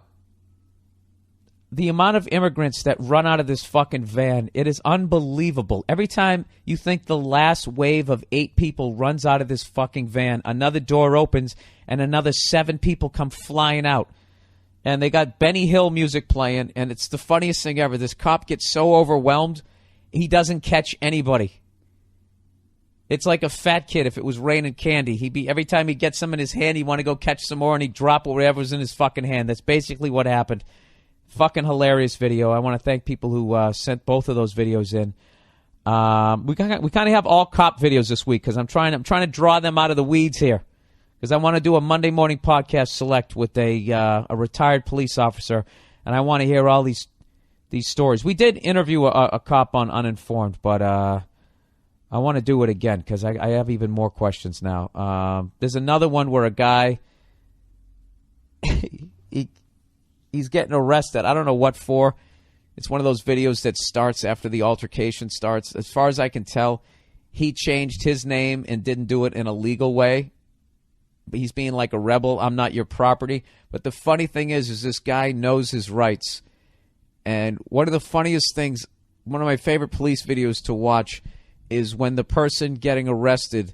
the amount of immigrants that run out of this fucking van, it is unbelievable. Every time you think the last wave of 8 people runs out of this fucking van, another door opens and another 7 people come flying out. And they got Benny Hill music playing, and it's the funniest thing ever. This cop gets so overwhelmed, he doesn't catch anybody. It's like a fat kid if it was raining candy. Every time he gets some in his hand, he'd want to go catch some more, and he'd drop whatever's in his fucking hand. That's basically what happened. Fucking hilarious video. I want to thank people who sent both of those videos in. We kind of have all cop videos this week because I'm trying to draw them out of the weeds here because I want to do a Monday morning podcast select with a retired police officer, and I want to hear all these stories. We did interview a cop on Uninformed, but I want to do it again because I have even more questions now. There's another one where a guy he's getting arrested. I don't know what for. It's one of those videos that starts after the altercation starts. As far as I can tell, he changed his name and didn't do it in a legal way. But he's being like a rebel. I'm not your property. But the funny thing is this guy knows his rights. And one of the funniest things, one of my favorite police videos to watch is when the person getting arrested,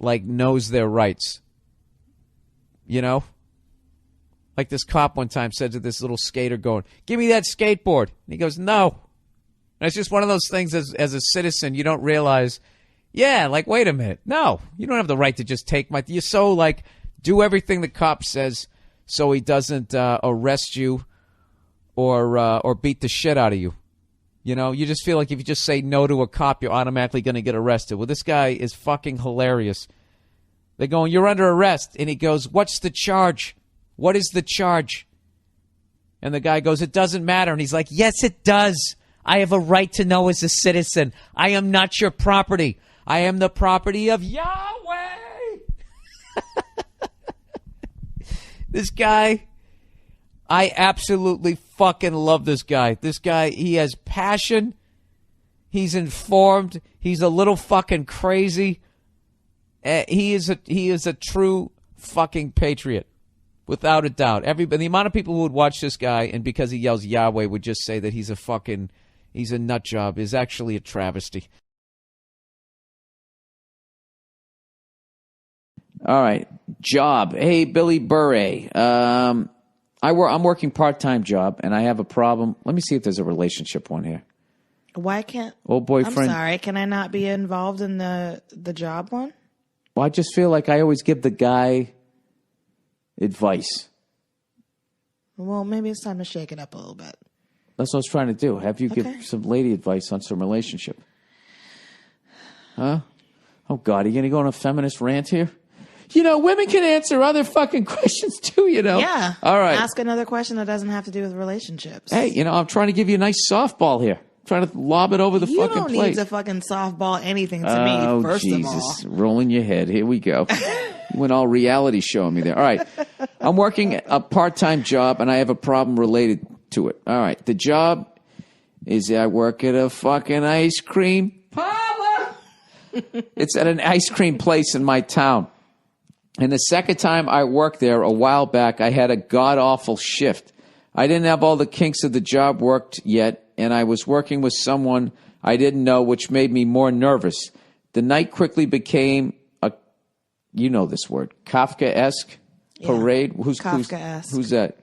like, knows their rights. You know? Like this cop one time said to this little skater going, "Give me that skateboard." And he goes, "No." And it's just one of those things as a citizen, you don't realize, yeah, like, wait a minute. No, you don't have the right to just take my... You so, like, do everything the cop says so he doesn't arrest you or beat the shit out of you. You know, you just feel like if you just say no to a cop, you're automatically going to get arrested. Well, this guy is fucking hilarious. They're going, "You're under arrest." And he goes, "What's the charge? What is the charge?" And the guy goes, "It doesn't matter." And he's like, "Yes, it does. I have a right to know as a citizen. I am not your property. I am the property of Yahweh." This guy, I absolutely fucking love this guy. This guy, he has passion. He's informed. He's a little fucking crazy. He is a true fucking patriot. Without a doubt. The amount of people who would watch this guy and because he yells Yahweh would just say that he's a nut job is actually a travesty. All right. Job. Hey, Billy Burr. I'm working part-time job, and I have a problem. Let me see if there's a relationship one here. Why can't... Old boyfriend. I'm sorry. Can I not be involved in the job one? Well, I just feel like I always give the guy advice. Well, maybe it's time to shake it up a little bit. That's what I was trying to do. Have you give some lady advice on some relationship. Huh? Oh, God. Are you going to go on a feminist rant here? You know, women can answer other fucking questions too, you know? Yeah. All right. Ask another question that doesn't have to do with relationships. Hey, you know, I'm trying to give you a nice softball here. I'm trying to lob it over the fucking plate. You don't need to fucking softball anything to me, first of all. Oh, Jesus. Rolling your head. Here we go. You went all reality show me there. All right. I'm working a part-time job, and I have a problem related to it. All right. The job is I work at a fucking ice cream parlor. It's at an ice cream place in my town. And the second time I worked there a while back, I had a god-awful shift. I didn't have all the kinks of the job worked yet, and I was working with someone I didn't know, which made me more nervous. The night quickly became a, you know this word, Kafkaesque parade. Yeah. Kafkaesque. Who's that?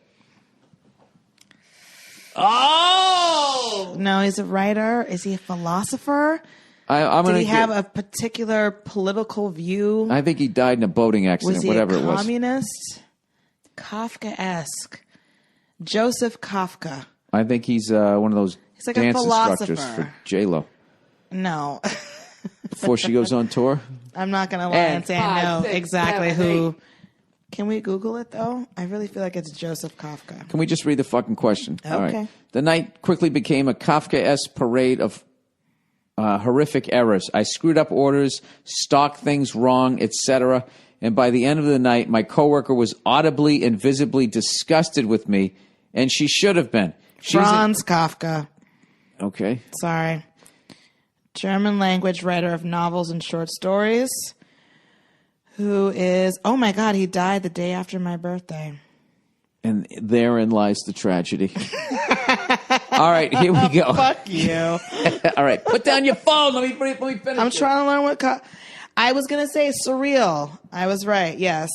Oh! No, he's a writer. Is he a philosopher? Did he have a particular political view? I think he died in a boating accident, whatever it was. Was he a communist? Kafkaesque. Joseph Kafka. I think he's one of those like dance instructors for J-Lo. No. Before she goes on tour? I'm not going to lie and say I know exactly who. Can we Google it, though? I really feel like it's Joseph Kafka. Can we just read the fucking question? Okay. All right. The night quickly became a Kafkaesque parade of horrific errors. I screwed up orders, stocked things wrong, etc. And by the end of the night, my coworker was audibly and visibly disgusted with me, and she should have been. Franz Kafka. Okay. Sorry. German language writer of novels and short stories. Who is, oh my God, he died the day after my birthday. And therein lies the tragedy. All right, here we go. Fuck you. All right, put down your phone. Let me finish. I'm trying to learn what... I was going to say surreal. I was right, yes.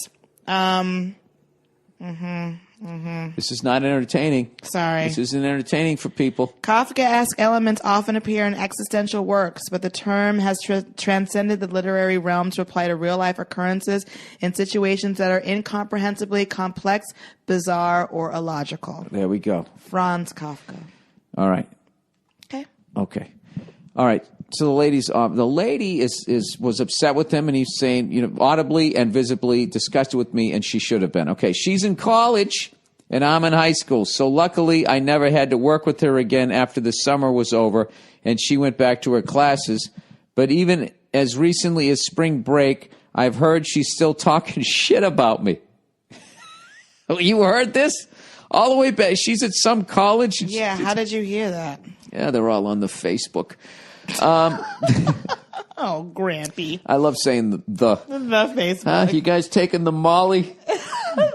This is not entertaining. Sorry. This isn't entertaining for people. Kafkaesque elements often appear in existential works, but the term has transcended the literary realm to apply to real-life occurrences in situations that are incomprehensibly complex, bizarre, or illogical. There we go. Franz Kafka. All right. Okay. Okay. All right. to the lady was upset with him, and he's saying, audibly and visibly disgusted with me, and she should have been. Okay, she's in college, and I'm in high school. So luckily, I never had to work with her again after the summer was over, and she went back to her classes. But even as recently as spring break, I've heard she's still talking shit about me. You heard this? All the way back. She's at some college. Yeah, how did you hear that? Yeah, they're all on the Facebook. Oh, Grampy. I love saying the Facebook. You guys taking the Molly?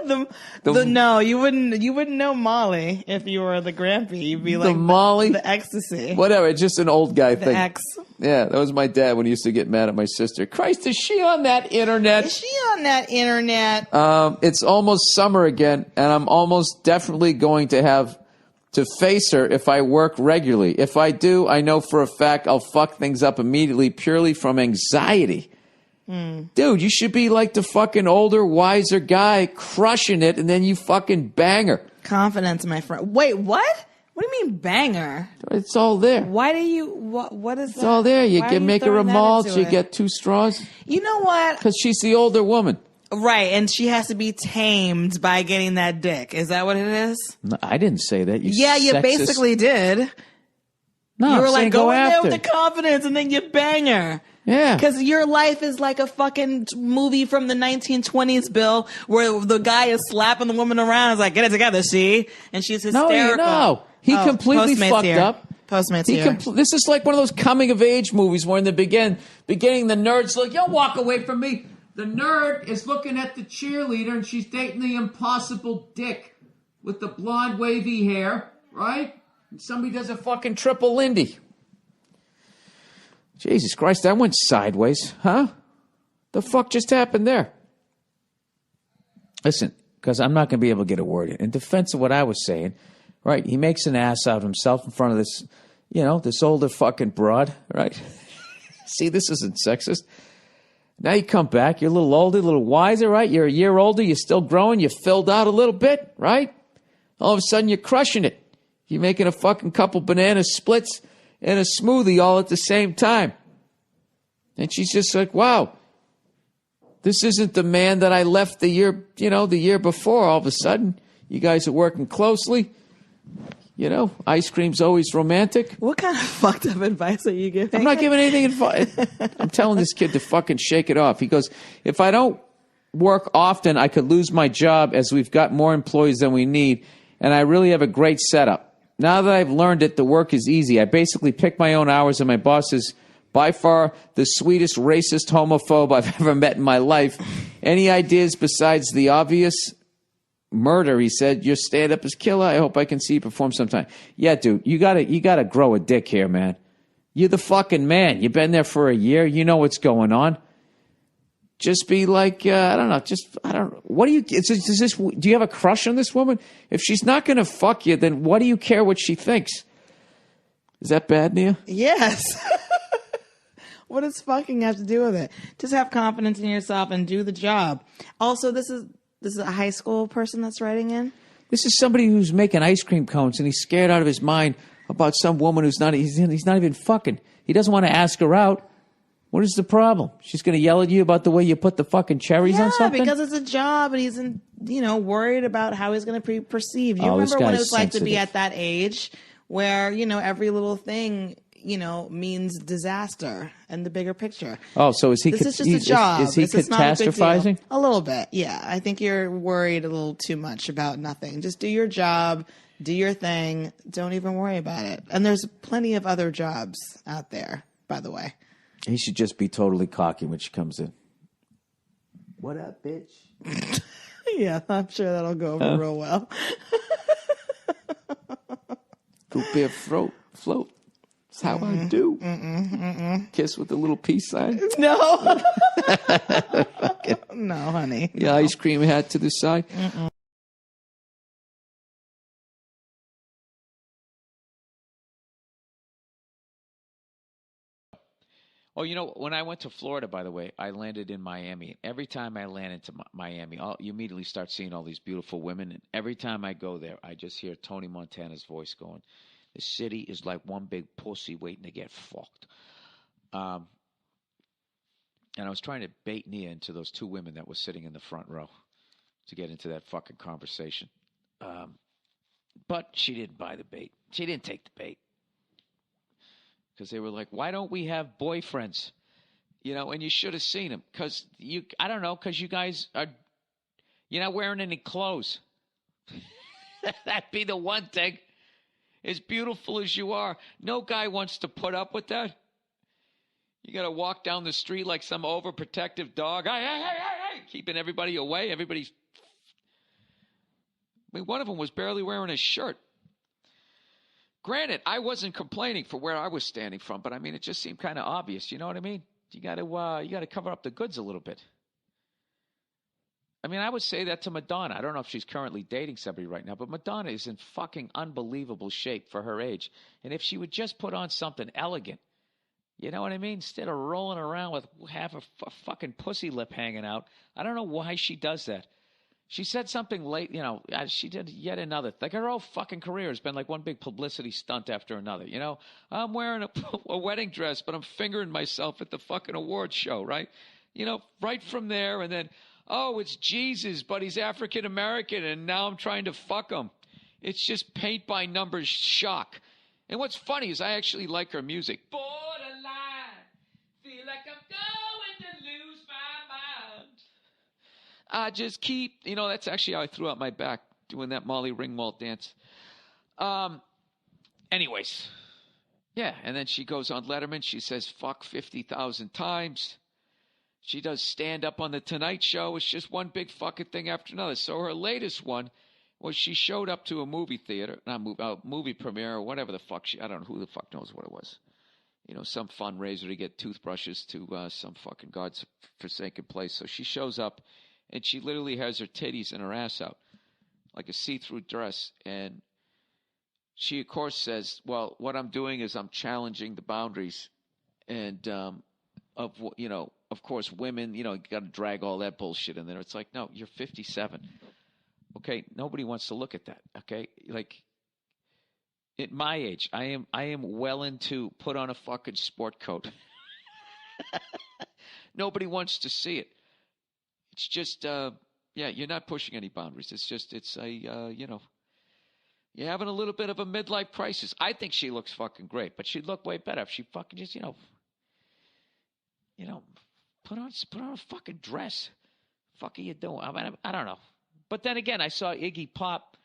No, you wouldn't know Molly if you were the Grampy. You'd be like the Molly, the ecstasy. Whatever, it's just an old guy the thing. X. Yeah, that was my dad when he used to get mad at my sister. Christ, is she on that internet? Is she on that internet? It's almost summer again, and I'm almost definitely going to have to face her if I work regularly. If I do, I know for a fact I'll fuck things up immediately purely from anxiety. Dude, you should be like the fucking older, wiser guy crushing it, and then you fucking bang her. Confidence, my friend. Wait, what? What do you mean banger? It's all there. Why do you, what is that? It's all there. You Why can are make her a throwing that mulch. into You it? get 2 straws. You know what? Because she's the older woman. Right, and she has to be tamed by getting that dick. Is that what it is? No, I didn't say that. You You basically did. No, You were I'm like, saying go in there after. with the confidence, and then you bang her. Yeah. Because your life is like a fucking movie from the 1920s, Bill, where the guy is slapping the woman around. It's like, get it together, see? And she's hysterical. No. He completely Postmates fucked here. up. Postmates here. This is like one of those coming-of-age movies where in the beginning, the nerd's like, yo, walk away from me. The nerd is looking at the cheerleader, and she's dating the impossible dick with the blonde, wavy hair, right? And somebody does a fucking triple Lindy. Jesus Christ, that went sideways, huh? The fuck just happened there? Listen, because I'm not going to be able to get a word in. In defense of what I was saying, right, he makes an ass out of himself in front of this, this older fucking broad, right? See, this isn't sexist. Now you come back, you're a little older, a little wiser, right? You're a year older, you're still growing, you filled out a little bit, right? All of a sudden you're crushing it. You're making a fucking couple banana splits and a smoothie all at the same time. And she's just like, wow, this isn't the man that I left the year before. All of a sudden, you guys are working closely. Ice cream's always romantic. What kind of fucked up advice are you giving? I'm not giving anything advice. I'm telling this kid to fucking shake it off. He goes, if I don't work often, I could lose my job as we've got more employees than we need, and I really have a great setup. Now that I've learned it, the work is easy. I basically pick my own hours, and my boss is by far the sweetest racist homophobe I've ever met in my life. Any ideas besides the obvious? Murder, he said. Your stand-up is killer. I hope I can see you perform sometime. Yeah, dude, you gotta grow a dick here, man. You're the fucking man. You've been there for a year. You know what's going on. Just be like, I don't know. What do you? Do you have a crush on this woman? If she's not gonna fuck you, then what do you care what she thinks? Is that bad, Nia? Yes. What does fucking have to do with it? Just have confidence in yourself and do the job. Also, this is a high school person that's writing in? This is somebody who's making ice cream cones, and he's scared out of his mind about some woman he's not even fucking. He doesn't want to ask her out. What is the problem? She's going to yell at you about the way you put the fucking cherries on something? Yeah, because it's a job, and he's worried about how he's going to be perceived. You remember what it was like to be at that age where, every little thing, means disaster and the bigger picture. Oh, so is he? This is just a job. Is he catastrophizing? A little bit, yeah. I think you're worried a little too much about nothing. Just do your job, do your thing. Don't even worry about it. And there's plenty of other jobs out there, by the way. He should just be totally cocky when she comes in. What up, bitch? Yeah, I'm sure that'll go over real well. Root beer float. That's how I do. Kiss with a little peace sign. No. No, honey. The ice cream hat to the side. Oh, when I went to Florida, by the way, I landed in Miami. Every time I land into Miami, you immediately start seeing all these beautiful women. And every time I go there, I just hear Tony Montana's voice going, the city is like one big pussy waiting to get fucked. And I was trying to bait Nia into those two women that were sitting in the front row to get into that fucking conversation. But she didn't buy the bait. She didn't take the bait. Because they were like, why don't we have boyfriends? You know, and you should have seen them. Because I don't know, because you guys you're not wearing any clothes. That'd be the one thing. As beautiful as you are, no guy wants to put up with that. You got to walk down the street like some overprotective dog. Hey, keeping everybody away. Everybody's... I mean, one of them was barely wearing a shirt. Granted, I wasn't complaining for where I was standing from, but I mean, it just seemed kind of obvious. You know what I mean? You got to cover up the goods a little bit. I mean, I would say that to Madonna. I don't know if she's currently dating somebody right now, but Madonna is in fucking unbelievable shape for her age. And if she would just put on something elegant, you know what I mean? Instead of rolling around with half a fucking pussy lip hanging out. I don't know why she does that. She said something late, you know, she did yet another. Like her whole fucking career has been like one big publicity stunt after another. You know, I'm wearing a wedding dress, but I'm fingering myself at the fucking awards show, right? You know, right from there. And then, oh, it's Jesus, but he's African American. And now I'm trying to fuck him. It's just paint by numbers shock. And what's funny is I actually like her music. Borderline, feel like I'm going to lose my mind. I just keep, you know, that's actually how I threw out my back doing that Molly Ringwald dance. Anyways, yeah, and then she goes on Letterman. She says fuck 50,000 times. She does stand up on the Tonight Show. It's just one big fucking thing after another. So her latest one was she showed up to a movie theater, movie premiere or whatever the fuck. I don't know who the fuck knows what it was. You know, some fundraiser to get toothbrushes to some fucking God's forsaken place. So she shows up. And she literally has her titties and her ass out, like a see-through dress. And she, of course, says, well, what I'm doing is I'm challenging the boundaries and of, you know, of course, women, you know, you got to drag all that bullshit in there. It's like, no, you're 57. Okay, nobody wants to look at that, okay? Like, at my age, I am well into put on a fucking sport coat. Nobody wants to see it. It's just, yeah, you're not pushing any boundaries. It's just, it's a, you know, you're having a little bit of a midlife crisis. I think she looks fucking great, but she'd look way better if she fucking just, you know, put on a fucking dress. Fuck are you doing? I mean, I don't know. But then again, I saw Iggy Pop,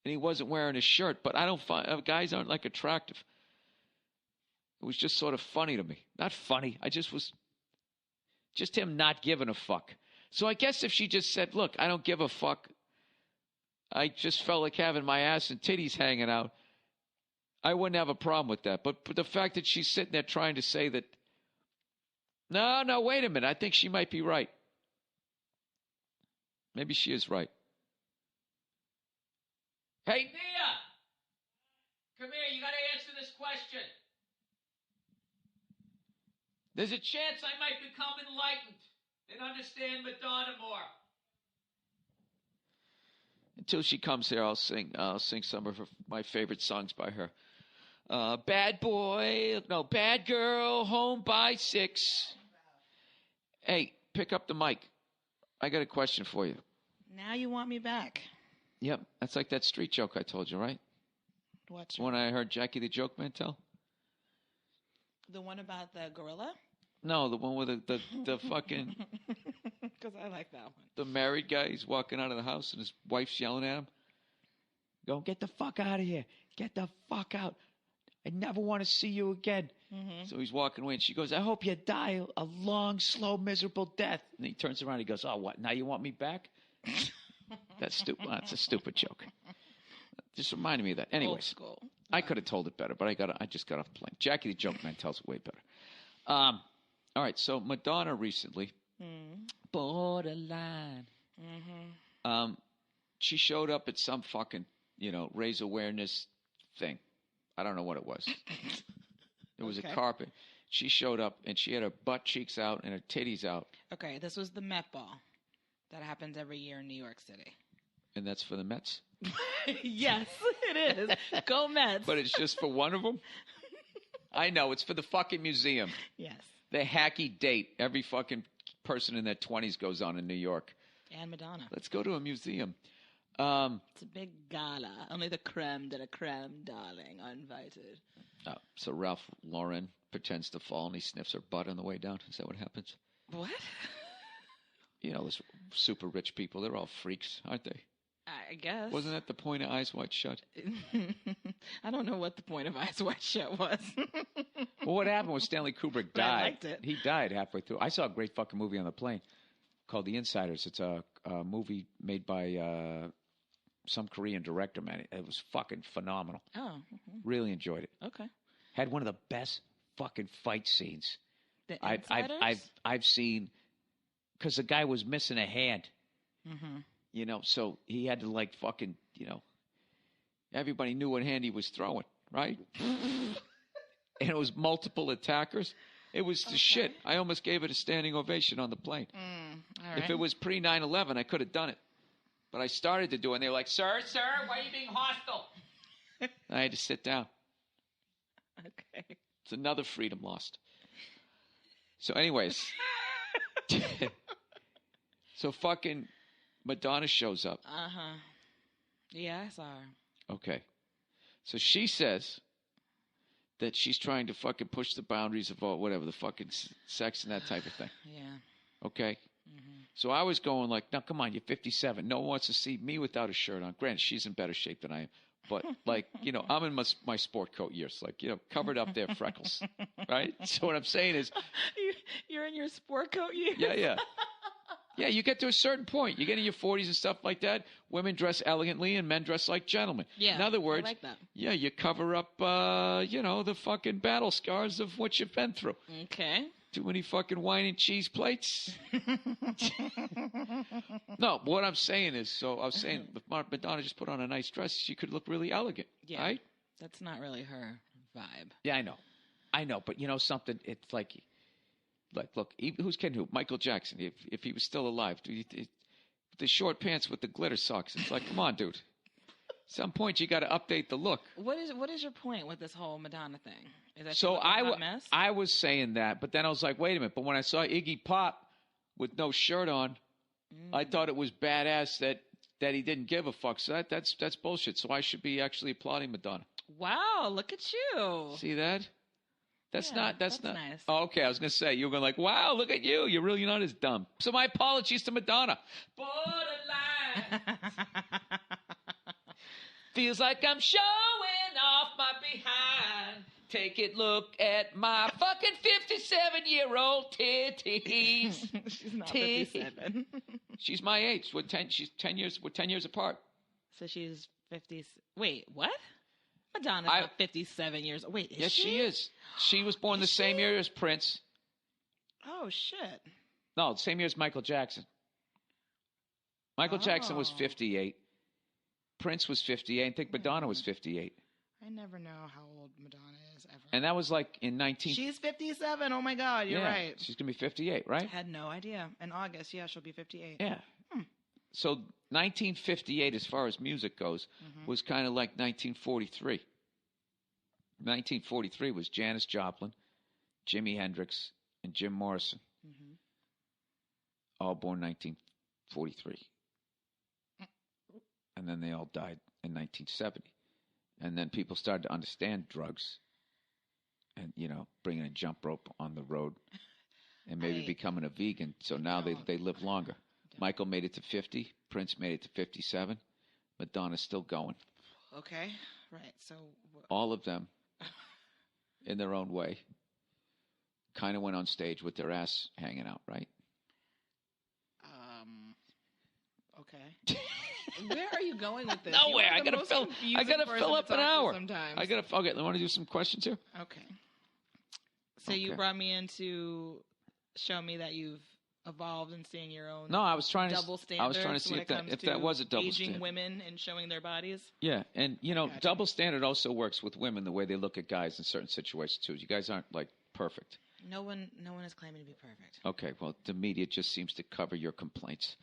and he wasn't wearing a shirt. But I don't find guys aren't like attractive. It was just sort of funny to me. Not funny. I just was just him not giving a fuck. So I guess if she just said, look, I don't give a fuck. I just felt like having my ass and titties hanging out. I wouldn't have a problem with that. But the fact that she's sitting there trying to say that, no, wait a minute. I think she might be right. Maybe she is right. Hey, Nia! Come here. You got to answer this question. There's a chance I might become enlightened and understand Madonna more. Until she comes here, I'll sing some of my favorite songs by her. Bad girl, home by 6. Hey, pick up the mic. I got a question for you. Now you want me back. Yep, that's like that street joke I told you, right? What? The one I heard Jackie the Joke Man tell? The one about the gorilla? No, the one with the fucking... Because I like that one. The married guy, he's walking out of the house and his wife's yelling at him. Go, get the fuck out of here. Get the fuck out. I never want to see you again. Mm-hmm. So he's walking away and she goes, I hope you die a long, slow, miserable death. And he turns around and he goes, oh, what? Now you want me back? That's stupid. That's a stupid joke. Just reminded me of that. Anyways, old school. I could have told it better, but I just got off the plane. Jackie the Joke Man tells it way better. All right, so Madonna recently, borderline. Mm-hmm. She showed up at some fucking, raise awareness thing. I don't know what it was. It was a carpet. She showed up and she had her butt cheeks out and her titties out. Okay, this was the Met Ball that happens every year in New York City. And that's for the Mets? Yes, it is. Go Mets. But it's just for one of them? I know. It's for the fucking museum. Yes. The hacky date every fucking person in their 20s goes on in New York. And Madonna. Let's go to a museum. It's a big gala. Only the creme de la creme, darling, are invited. So Ralph Lauren pretends to fall and he sniffs her butt on the way down. Is that what happens? What? You know, those super rich people, they're all freaks, aren't they? I guess. Wasn't that the point of Eyes Wide Shut? I don't know what the point of Eyes Wide Shut was. Well, what happened was Stanley Kubrick But I died. liked it. He died halfway through. I saw a great fucking movie on the plane called The Insiders. It's a movie made by some Korean director, man. It was fucking phenomenal. Oh. Really enjoyed it. Okay. Had one of the best fucking fight scenes The Insiders? I've seen, because the guy was missing a hand. Mm-hmm. You know, so he had to like fucking, you know, everybody knew what hand he was throwing, right? And it was multiple attackers. It was the shit. I almost gave it a standing ovation on the plane. All right. If it was pre 9/11, I could have done it. But I started to do it, and they were like, sir, why are you being hostile? I had to sit down. Okay. It's another freedom lost. So anyways. So fucking Madonna shows up. Uh-huh. Yeah, I saw her. Okay. So she says that she's trying to fucking push the boundaries of all, whatever, the fucking sex and that type of thing. Yeah. Okay? So I was going like, no, come on, you're 57. No one wants to see me without a shirt on. Granted, she's in better shape than I am. But, like, you know, I'm in my sport coat years. Like, you know, covered up their freckles. Right? So what I'm saying is. You're in your sport coat years? Yeah. Yeah, you get to a certain point. You get in your 40s and stuff like that. Women dress elegantly and men dress like gentlemen. Yeah, in other words, I like that. Yeah, you cover up, you know, the fucking battle scars of what you've been through. Okay. Too many fucking wine and cheese plates. No, but what I'm saying is, so I was saying, if Madonna just put on a nice dress, she could look really elegant. Yeah. Right? That's not really her vibe. Yeah, I know. But you know something? It's like look, who's kidding who? Michael Jackson, if he was still alive. The short pants with the glitter socks. It's like, come on, dude. At some point, you got to update the look. What is your point with this whole Madonna thing? Is that So mess? I was saying that, but then I was like, wait a minute. But when I saw Iggy Pop with no shirt on, I thought it was badass that he didn't give a fuck. So that's bullshit. So I should be actually applauding Madonna. Wow, look at you. See that? That's not nice. Oh, okay, I was gonna say you were going like, wow, look at you. You're really not as dumb. So my apologies to Madonna. Borderline. Feels like I'm showing off my behind. Take a look at my fucking 57-year-old titties. She's not 57. She's my age. We're 10 years apart. So she's 50. Wait, what? Madonna's not 57 years old. Wait, is yes, she? she is. She was born the same year as Prince. Oh, shit. No, the same year as Michael Jackson. Michael Jackson was 58. Prince was 58. I think Madonna was 58. I never know how old Madonna is ever. And that was like in 19... She's 57. Oh, my God. You're right. She's going to be 58, right? I had no idea. In August, she'll be 58. Yeah. So 1958, as far as music goes, was kind of like 1943. 1943 was Janis Joplin, Jimi Hendrix, and Jim Morrison. All born 1943. And then they all died in 1970. And then people started to understand drugs and, you know, bringing a jump rope on the road and maybe becoming a vegan. So now they live longer. Michael made it to 50. Prince made it to 57. Madonna's still going. Okay. Right. So all of them, in their own way, kind of went on stage with their ass hanging out, right? Okay. Where are you going with this? Nowhere. I gotta fill up an hour. Sometimes. Okay, I want to do some questions here. Okay. So you brought me in to show me that you've evolved in seeing your own. No, I was trying to. Double standards. I was trying to see if that was a double aging standard. women and showing their bodies. Yeah, and you know, double standard also works with women the way they look at guys in certain situations too. You guys aren't like perfect. No one is claiming to be perfect. Okay, well, the media just seems to cover your complaints.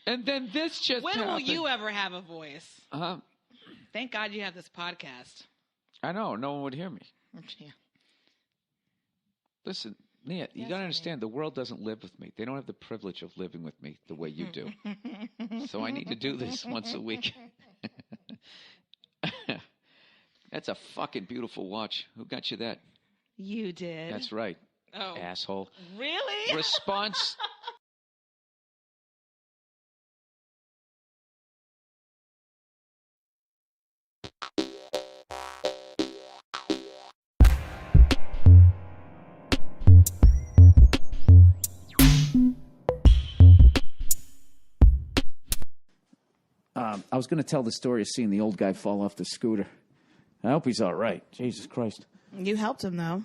And then this just When happened. will you ever have a voice? Uh-huh. Thank God you have this podcast. I know. No one would hear me. Yeah. Listen, Nia, you got to understand, the world doesn't live with me. They don't have the privilege of living with me the way you do. So I need to do this once a week. That's a fucking beautiful watch. Who got you that? You did. That's right. Oh. Asshole. Really? Response. I was going to tell the story of seeing the old guy fall off the scooter. I hope he's all right. Jesus Christ. You helped him, though.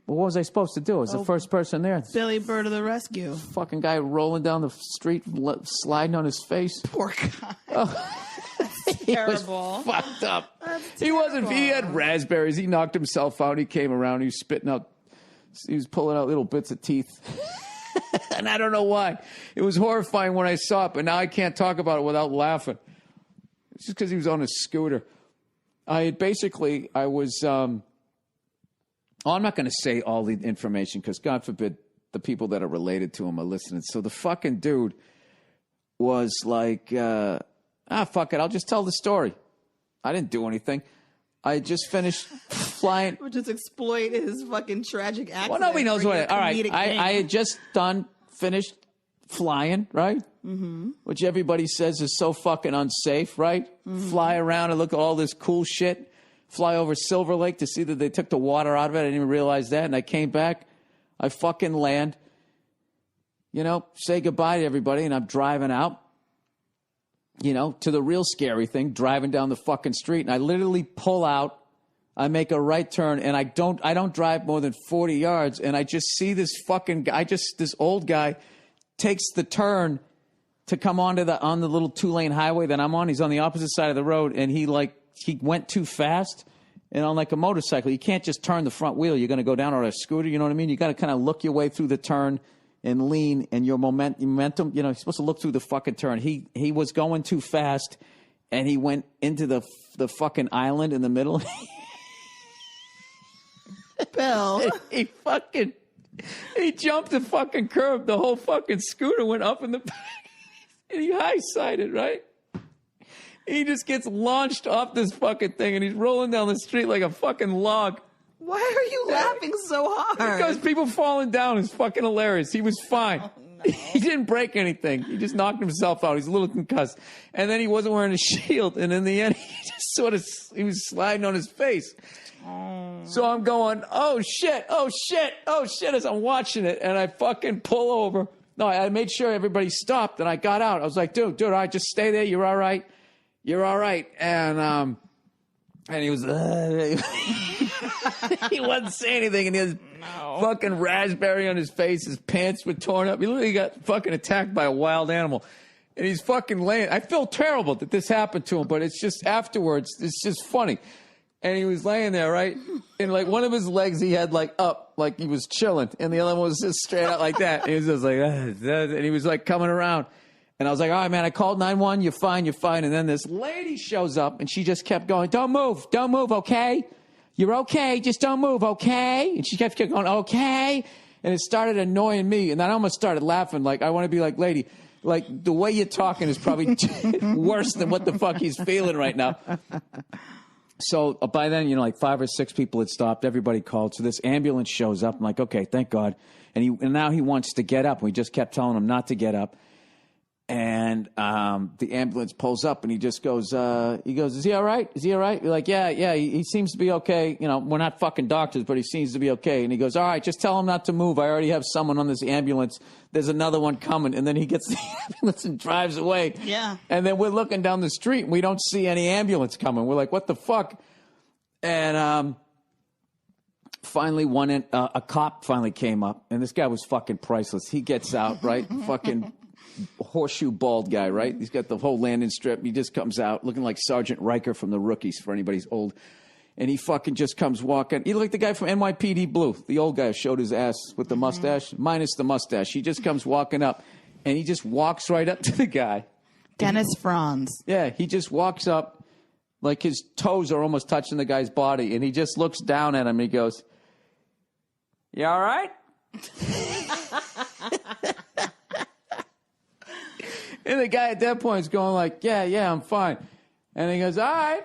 Well, what was I supposed to do? I was the first person there. Billy Bird to the rescue. Fucking guy rolling down the street, sliding on his face. Poor guy. That's terrible. He was fucked up. That's He wasn't. terrible. He had raspberries. He knocked himself out. He came around. He was spitting out. He was pulling out little bits of teeth. And I don't know why. It was horrifying when I saw it, but now I can't talk about it without laughing. It's just because he was on a scooter. I'm not going to say all the information because God forbid the people that are related to him are listening. So the fucking dude was like, fuck it. I'll just tell the story. I didn't do anything. I just finished flying. We'll just exploit his fucking tragic accident. Well, nobody knows for what your it. All right. comedic I game. had just finished flying, right? Mm-hmm. Which everybody says is so fucking unsafe, right? Mm-hmm. Fly around and look at all this cool shit. Fly over Silver Lake to see that they took the water out of it. I didn't even realize that. And I came back. I fucking land. Say goodbye to everybody. And I'm driving out, to the real scary thing, driving down the fucking street. And I literally pull out. I make a right turn. And I don't drive more than 40 yards. And I just see this fucking guy, this old guy takes the turn to come on the little 2-lane highway that I'm on. He's on the opposite side of the road. And he went too fast. And on like a motorcycle, you can't just turn the front wheel. You're going to go down on a scooter. You know what I mean? You got to kind of look your way through the turn and lean, and your momentum. You're supposed to look through the fucking turn. He was going too fast, and he went into the fucking island in the middle. Bill. He jumped the fucking curb. The whole fucking scooter went up in the back, and he high-sided, right? He just gets launched off this fucking thing, and he's rolling down the street like a fucking log. Why are you laughing so hard? Because people falling down is fucking hilarious. He was fine. Oh, no. He didn't break anything. He just knocked himself out. He's a little concussed. And then he wasn't wearing a shield. And in the end, he was sliding on his face. Oh. So I'm going, oh shit, as I'm watching it. And I fucking pull over. No, I made sure everybody stopped, and I got out. I was like, dude, all right, just stay there. You're all right. You're all right. And he was, he wasn't saying anything, and he had fucking raspberry on his face. His pants were torn up. He literally got fucking attacked by a wild animal. And he's fucking laying. I feel terrible that this happened to him, but it's just afterwards, it's just funny. And he was laying there, right? And like one of his legs he had like up, like he was chilling. And the other one was just straight out like that. And he was just like, and he was like coming around. And I was like, all right, man, I called 911. You're fine. And then this lady shows up, and she just kept going, don't move, okay? You're okay, just don't move, okay? And she kept going, okay? And it started annoying me, and then I almost started laughing. Like, I want to be like, lady, like, the way you're talking is probably worse than what the fuck he's feeling right now. So by then, like 5 or 6 people had stopped. Everybody called. So this ambulance shows up. I'm like, okay, thank God. And now he wants to get up. We just kept telling him not to get up. And the ambulance pulls up, and he just goes, is he all right? We're like, yeah, he seems to be okay. We're not fucking doctors, but he seems to be okay. And he goes, all right, just tell him not to move. I already have someone on this ambulance. There's another one coming. And then he gets the ambulance and drives away. Yeah. And then we're looking down the street, and we don't see any ambulance coming. We're like, what the fuck? And finally, a cop finally came up, and this guy was fucking priceless. He gets out, right? Fucking horseshoe bald guy, right? He's got the whole landing strip. He just comes out looking like Sergeant Riker from The Rookies, for anybody's old. And he fucking just comes walking. He looked like the guy from NYPD Blue, the old guy who showed his ass with the mustache, minus the mustache. He just comes walking up, and he just walks right up to the guy. Dennis Franz. Yeah, he just walks up, Like his toes are almost touching the guy's body, and he just looks down at him and he goes, "You all right?" And the guy at that point is going like, yeah, I'm fine. And he goes, all right,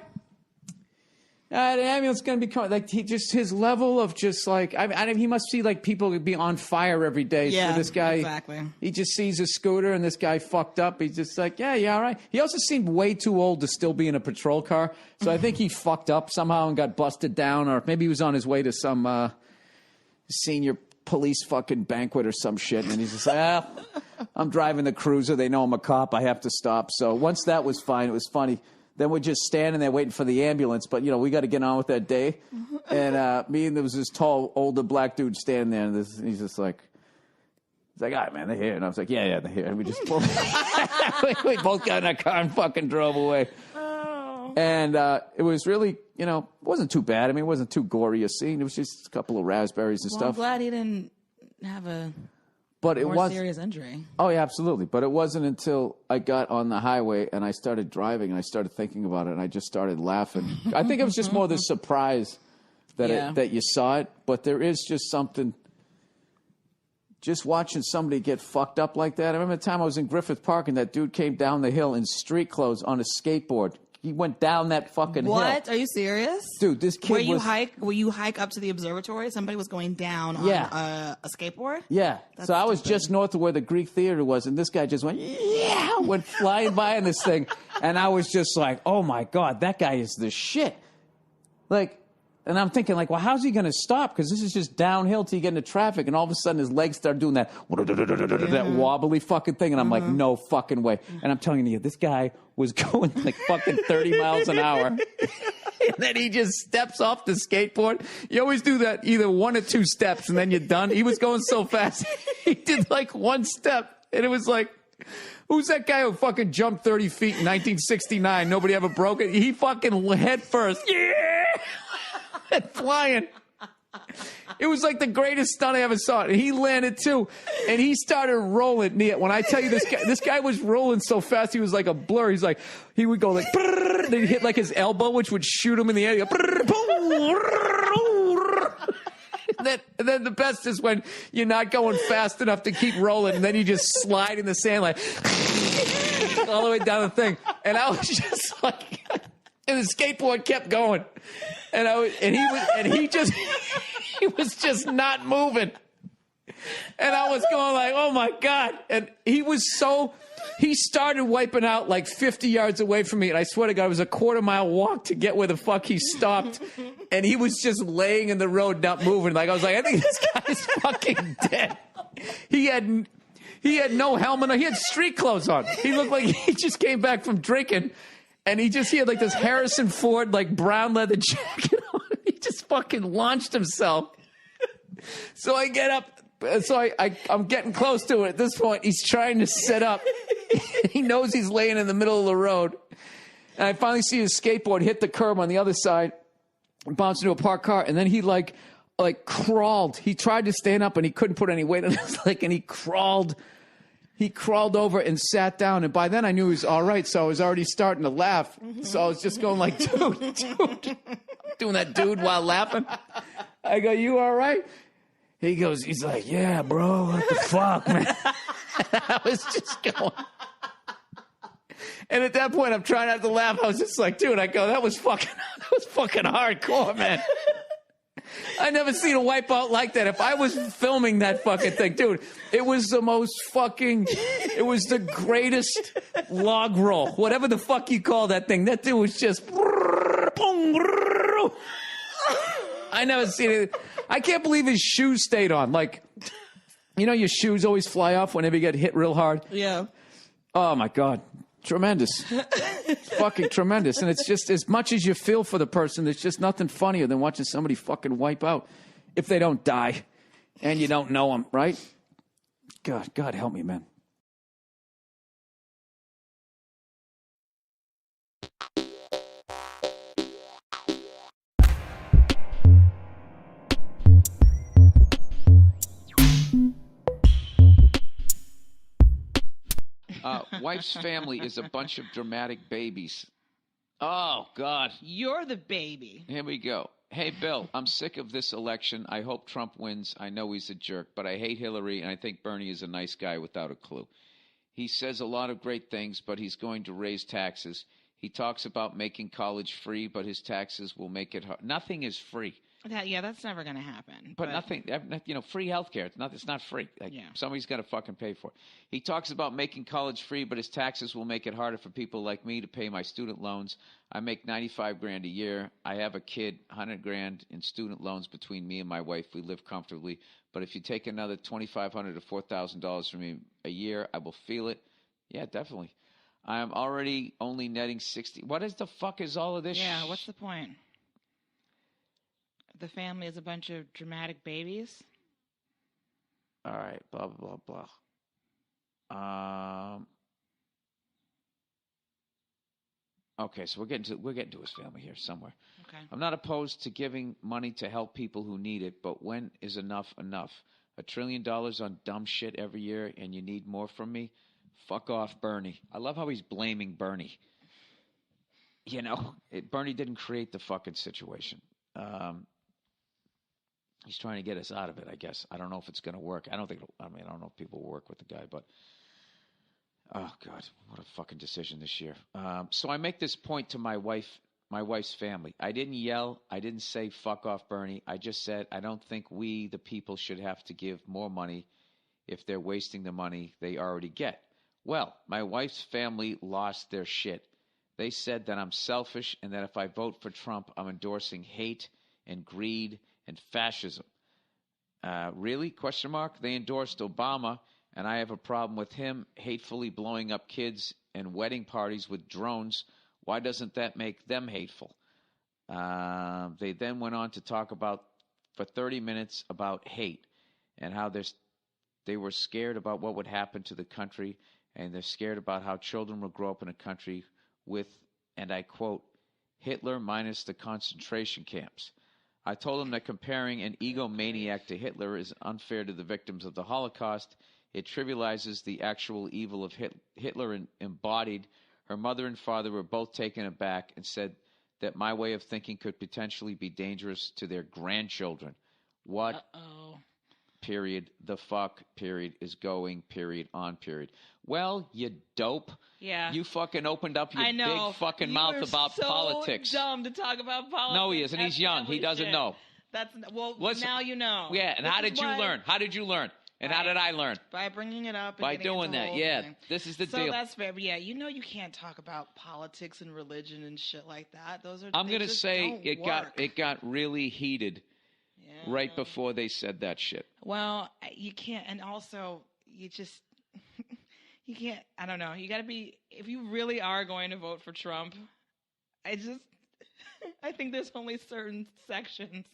the ambulance is going to be coming. Like, his level of just like, he must see like people be on fire every day. Yeah, so this guy, exactly. He just sees a scooter and this guy fucked up. He's just like, yeah, all right. He also seemed way too old to still be in a patrol car. So I think he fucked up somehow and got busted down, or maybe he was on his way to some senior police fucking banquet or some shit, and he's just like, I'm driving the cruiser, they know I'm a cop, I have to stop. So once that was fine, it was funny. Then we're just standing there waiting for the ambulance, but we got to get on with that day. And there was this tall older black dude standing there, and he's just like, all right, man, they're here. And I was like, yeah, they're here. And we just both we both got in our car and fucking drove away. And it was really, it wasn't too bad. I mean, it wasn't too gory a scene. It was just a couple of raspberries and stuff. I'm glad he didn't have a more serious injury. Oh, yeah, absolutely. But it wasn't until I got on the highway and I started driving and I started thinking about it and I just started laughing. I think it was just more the surprise that you saw it. But there is just something, just watching somebody get fucked up like that. I remember the time I was in Griffith Park and that dude came down the hill in street clothes on a skateboard. He went down that fucking hill. What? Are you serious? Dude, this kid Will you hike up to the observatory? Somebody was going down on a skateboard? Yeah. That's so I was stupid. just north of where the Greek theater was, and this guy just went flying by in this thing. And I was just like, oh, my God, that guy is the shit. Like, and I'm thinking, like, well, how's he going to stop? Because this is just downhill till you get into traffic, and all of a sudden his legs start doing that wobbly fucking thing, and I'm like, no fucking way. And I'm telling you, this guy was going like fucking 30 miles an hour. And then he just steps off the skateboard. You always do that, either one or two steps, and then you're done. He was going so fast. He did like one step, and it was like, who's that guy who fucking jumped 30 feet in 1969? Nobody ever broke it. He fucking head first. Flying. It was like the greatest stunt I ever saw. And he landed too, and he started rolling. When I tell you this guy was rolling so fast, he was like a blur. He would go like, then he'd hit like his elbow, which would shoot him in the air. And then the best is when you're not going fast enough to keep rolling, and then you just slide in the sand like all the way down the thing. And I was just like, and the skateboard kept going. He was just not moving. And I was going like, oh my God. And he started wiping out like 50 yards away from me. And I swear to God, it was a quarter-mile walk to get where the fuck he stopped. And he was just laying in the road, not moving. Like, I was like, I think this guy's fucking dead. He had no helmet on. He had street clothes on. He looked like he just came back from drinking. And he had like this Harrison Ford, like brown leather jacket on. He just fucking launched himself. So I get up. So I'm getting close to it at this point. He's trying to sit up. He knows he's laying in the middle of the road. And I finally see his skateboard hit the curb on the other side, bounce into a parked car. And then he like crawled. He tried to stand up and he couldn't put any weight on his leg. And he crawled over and sat down, and by then I knew he was all right, so I was already starting to laugh. So I was just going like, dude, doing that dude while laughing. I go, you all right? He's like, yeah, bro, what the fuck, man? I was just going. And at that point, I'm trying not to laugh. I was just like, dude, that was fucking hardcore, man. I never seen a wipeout like that. If I was filming that fucking thing, dude, it was the greatest log roll. Whatever the fuck you call that thing. That dude was just. I never seen it. I can't believe his shoes stayed on. Like, your shoes always fly off whenever you get hit real hard. Yeah. Oh my God. Tremendous. Fucking tremendous. And it's just, as much as you feel for the person, there's just nothing funnier than watching somebody fucking wipe out if they don't die and you don't know them, right? God help me, man. Wife's family is a bunch of dramatic babies. Oh, God. You're the baby. Here we go. Hey, Bill, I'm sick of this election. I hope Trump wins. I know he's a jerk, but I hate Hillary, and I think Bernie is a nice guy without a clue. He says a lot of great things, but he's going to raise taxes. He talks about making college free, but his taxes will make it hard. Nothing is free. That's never going to happen. But nothing, free healthcare. It's not free. Somebody's got to fucking pay for it. He talks about making college free, but his taxes will make it harder for people like me to pay my student loans. I make $95,000 a year. I have a kid, $100,000 in student loans between me and my wife. We live comfortably. But if you take another $2,500 to $4,000 from me a year, I will feel it. Yeah, definitely. I am already only netting 60. What is the fuck is all of this? Yeah, what's the point? The family is a bunch of dramatic babies. All right, blah blah blah blah. Okay, so we're getting to his family here somewhere. Okay. I'm not opposed to giving money to help people who need it, but when is enough enough? $1 trillion on dumb shit every year, and you need more from me? Fuck off, Bernie. I love how he's blaming Bernie. Bernie didn't create the fucking situation. He's trying to get us out of it, I guess. I don't know if it's going to work. I don't know if people will work with the guy, but oh, God, what a fucking decision this year. So I make this point to my wife's family. I didn't yell. I didn't say fuck off, Bernie. I just said I don't think we, the people, should have to give more money if they're wasting the money they already get. Well, my wife's family lost their shit. They said that I'm selfish and that if I vote for Trump, I'm endorsing hate and greed and fascism. Really? Question mark. They endorsed Obama, and I have a problem with him hatefully blowing up kids and wedding parties with drones. Why doesn't that make them hateful? They then went on to talk for 30 minutes about hate and how they were scared about what would happen to the country, and they're scared about how children will grow up in a country with, and I quote, Hitler minus the concentration camps. I told them that comparing an egomaniac to Hitler is unfair to the victims of the Holocaust. It trivializes the actual evil of Hitler embodied. Her mother and father were both taken aback and said that my way of thinking could potentially be dangerous to their grandchildren. What, period, the fuck, period, is going, period, on, period. Well, you dope. Yeah. You fucking opened up your big fucking mouth about politics. So dumb to talk about politics. No, he isn't. He's young. He doesn't know. Now you know. Yeah, and how did you learn? How did you learn? And how did I learn? By bringing it up. And by doing that, yeah. Thing. This is the so deal. So that's fair. But yeah, you can't talk about politics and religion and shit like that. I'm going to say it got really heated right before they said that shit. Well, you can't. And also, you can't. I don't know. You got to be, if you really are going to vote for Trump, I think there's only certain sections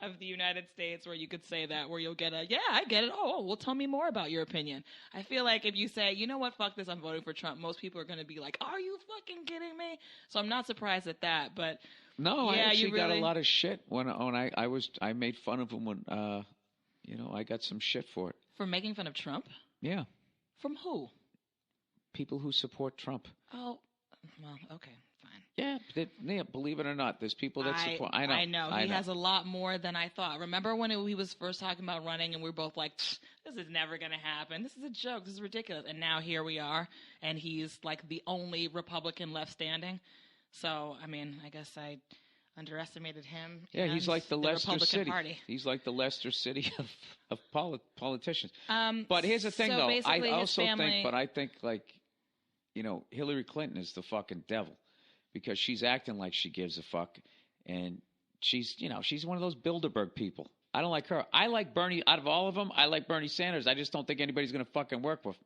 of the United States where you could say that, where you'll get I get it. Oh, well, tell me more about your opinion. I feel like if you say, you know what, fuck this, I'm voting for Trump, most people are going to be like, are you fucking kidding me? So I'm not surprised at that, but no, I actually got a lot of shit when I made fun of him when, I got some shit for it. For making fun of Trump? Yeah. From who? People who support Trump. Oh, well, okay. Fine. Yeah, believe it or not, there's people that support. I know. He has a lot more than I thought. Remember when he was first talking about running, and we were both like, "This is never going to happen. This is a joke. This is ridiculous." And now here we are, and he's like the only Republican left standing. So, I mean, I guess I underestimated him. Yeah, he's like the Leicester Republican City. Party. He's like the Leicester City of politicians. But here's the thing, though. I also think, Hillary Clinton is the fucking devil. Because she's acting like she gives a fuck, and she's one of those Bilderberg people. I don't like her. I like Bernie. Out of all of them, I like Bernie Sanders. I just don't think anybody's going to fucking work with.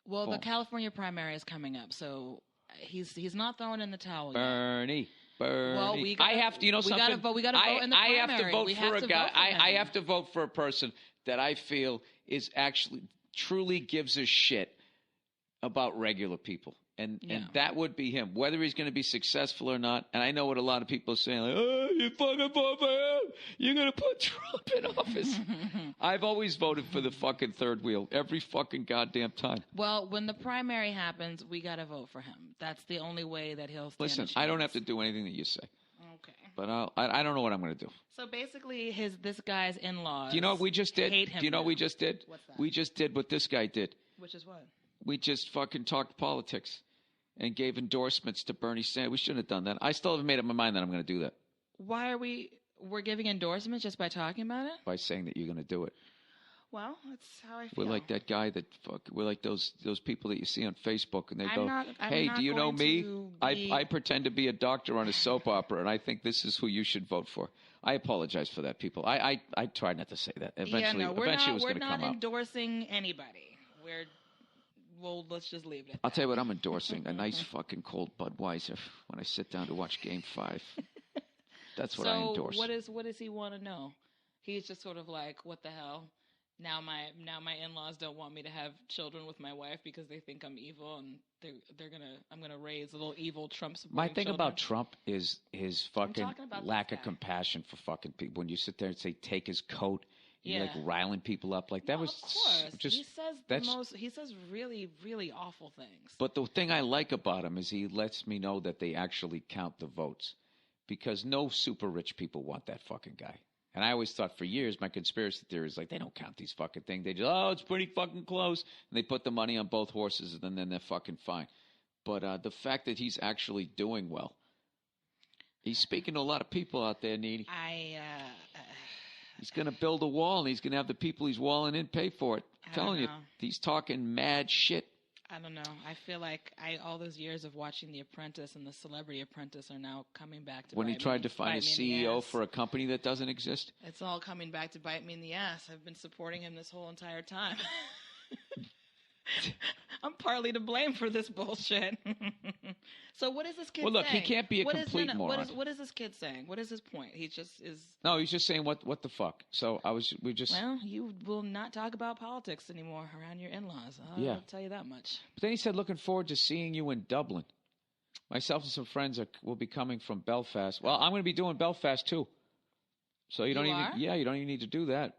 Well, the California primary is coming up, so he's not throwing in the towel yet. Bernie. Well, I have to. You know something? We got to vote in the primary. I have to vote for a guy. I have to vote for a person that I feel is actually truly gives a shit about regular people. And that would be him, whether he's going to be successful or not. And I know what a lot of people are saying, like, oh, you fucking vote for him. You're going to put Trump in office. I've always voted for the fucking third wheel every fucking goddamn time. Well, when the primary happens, we got to vote for him. That's the only way that he'll stand a Listen, chance. I don't have to do anything that you say. Okay. But I don't know what I'm going to do. So basically, this guy's in-laws. Do you know what we just did? Hate him Do you know what we just did? What's that? We just did what this guy did. Which is what? We just fucking talked politics and gave endorsements to Bernie Sanders. We shouldn't have done that. I still haven't made up my mind that I'm going to do that. Why are we're giving endorsements just by talking about it? By saying that you're going to do it. Well, that's how I feel. We're like that guy we're like those people that you see on Facebook and they go, I'm hey, not do you know going me? I pretend to be a doctor on a soap opera and I think this is who you should vote for. I apologize for that, people. I tried not to say that. Eventually, we're it was going to come not out. endorsing anybody. Let's just leave it. I'll tell you what I'm endorsing, a nice fucking cold Budweiser when I sit down to watch Game 5. That's what I endorse. So what does he want to know? He's just sort of like, what the hell? Now my in-laws don't want me to have children with my wife because they think I'm evil and I'm gonna raise little evil Trump supporting My thing children. about Trump is his fucking lack of guy. compassion for fucking people. When you sit there and say take his coat, you're Yeah. like riling people up like that was Of course. just He says really, really awful things. But the thing I like about him is he lets me know that they actually count the votes, because no super rich people want that fucking guy. And I always thought for years, my conspiracy theory is like, they don't count these fucking things. They just, it's pretty fucking close. And they put the money on both horses and then they're fucking fine. But the fact that he's actually doing well, he's speaking to a lot of people out there, Needy. He's going to build a wall and he's going to have the people he's walling in pay for it. I'm telling you, he's talking mad shit. I don't know. I feel like all those years of watching The Apprentice and The Celebrity Apprentice are now coming back to When bite he tried me, to find a bite me in the CEO ass. for a company that doesn't exist. It's all coming back to bite me in the ass. I've been supporting him this whole entire time. I'm partly to blame for this bullshit. So what is this kid saying? Well, look, he can't be a complete moron. What is this kid saying? What is his point? He just is... No, he's just saying, what the fuck? So Well, you will not talk about politics anymore around your in-laws. I'll tell you that much. But then he said, looking forward to seeing you in Dublin. Myself and some friends will be coming from Belfast. Well, I'm going to be doing Belfast too. So you don't even need to do that.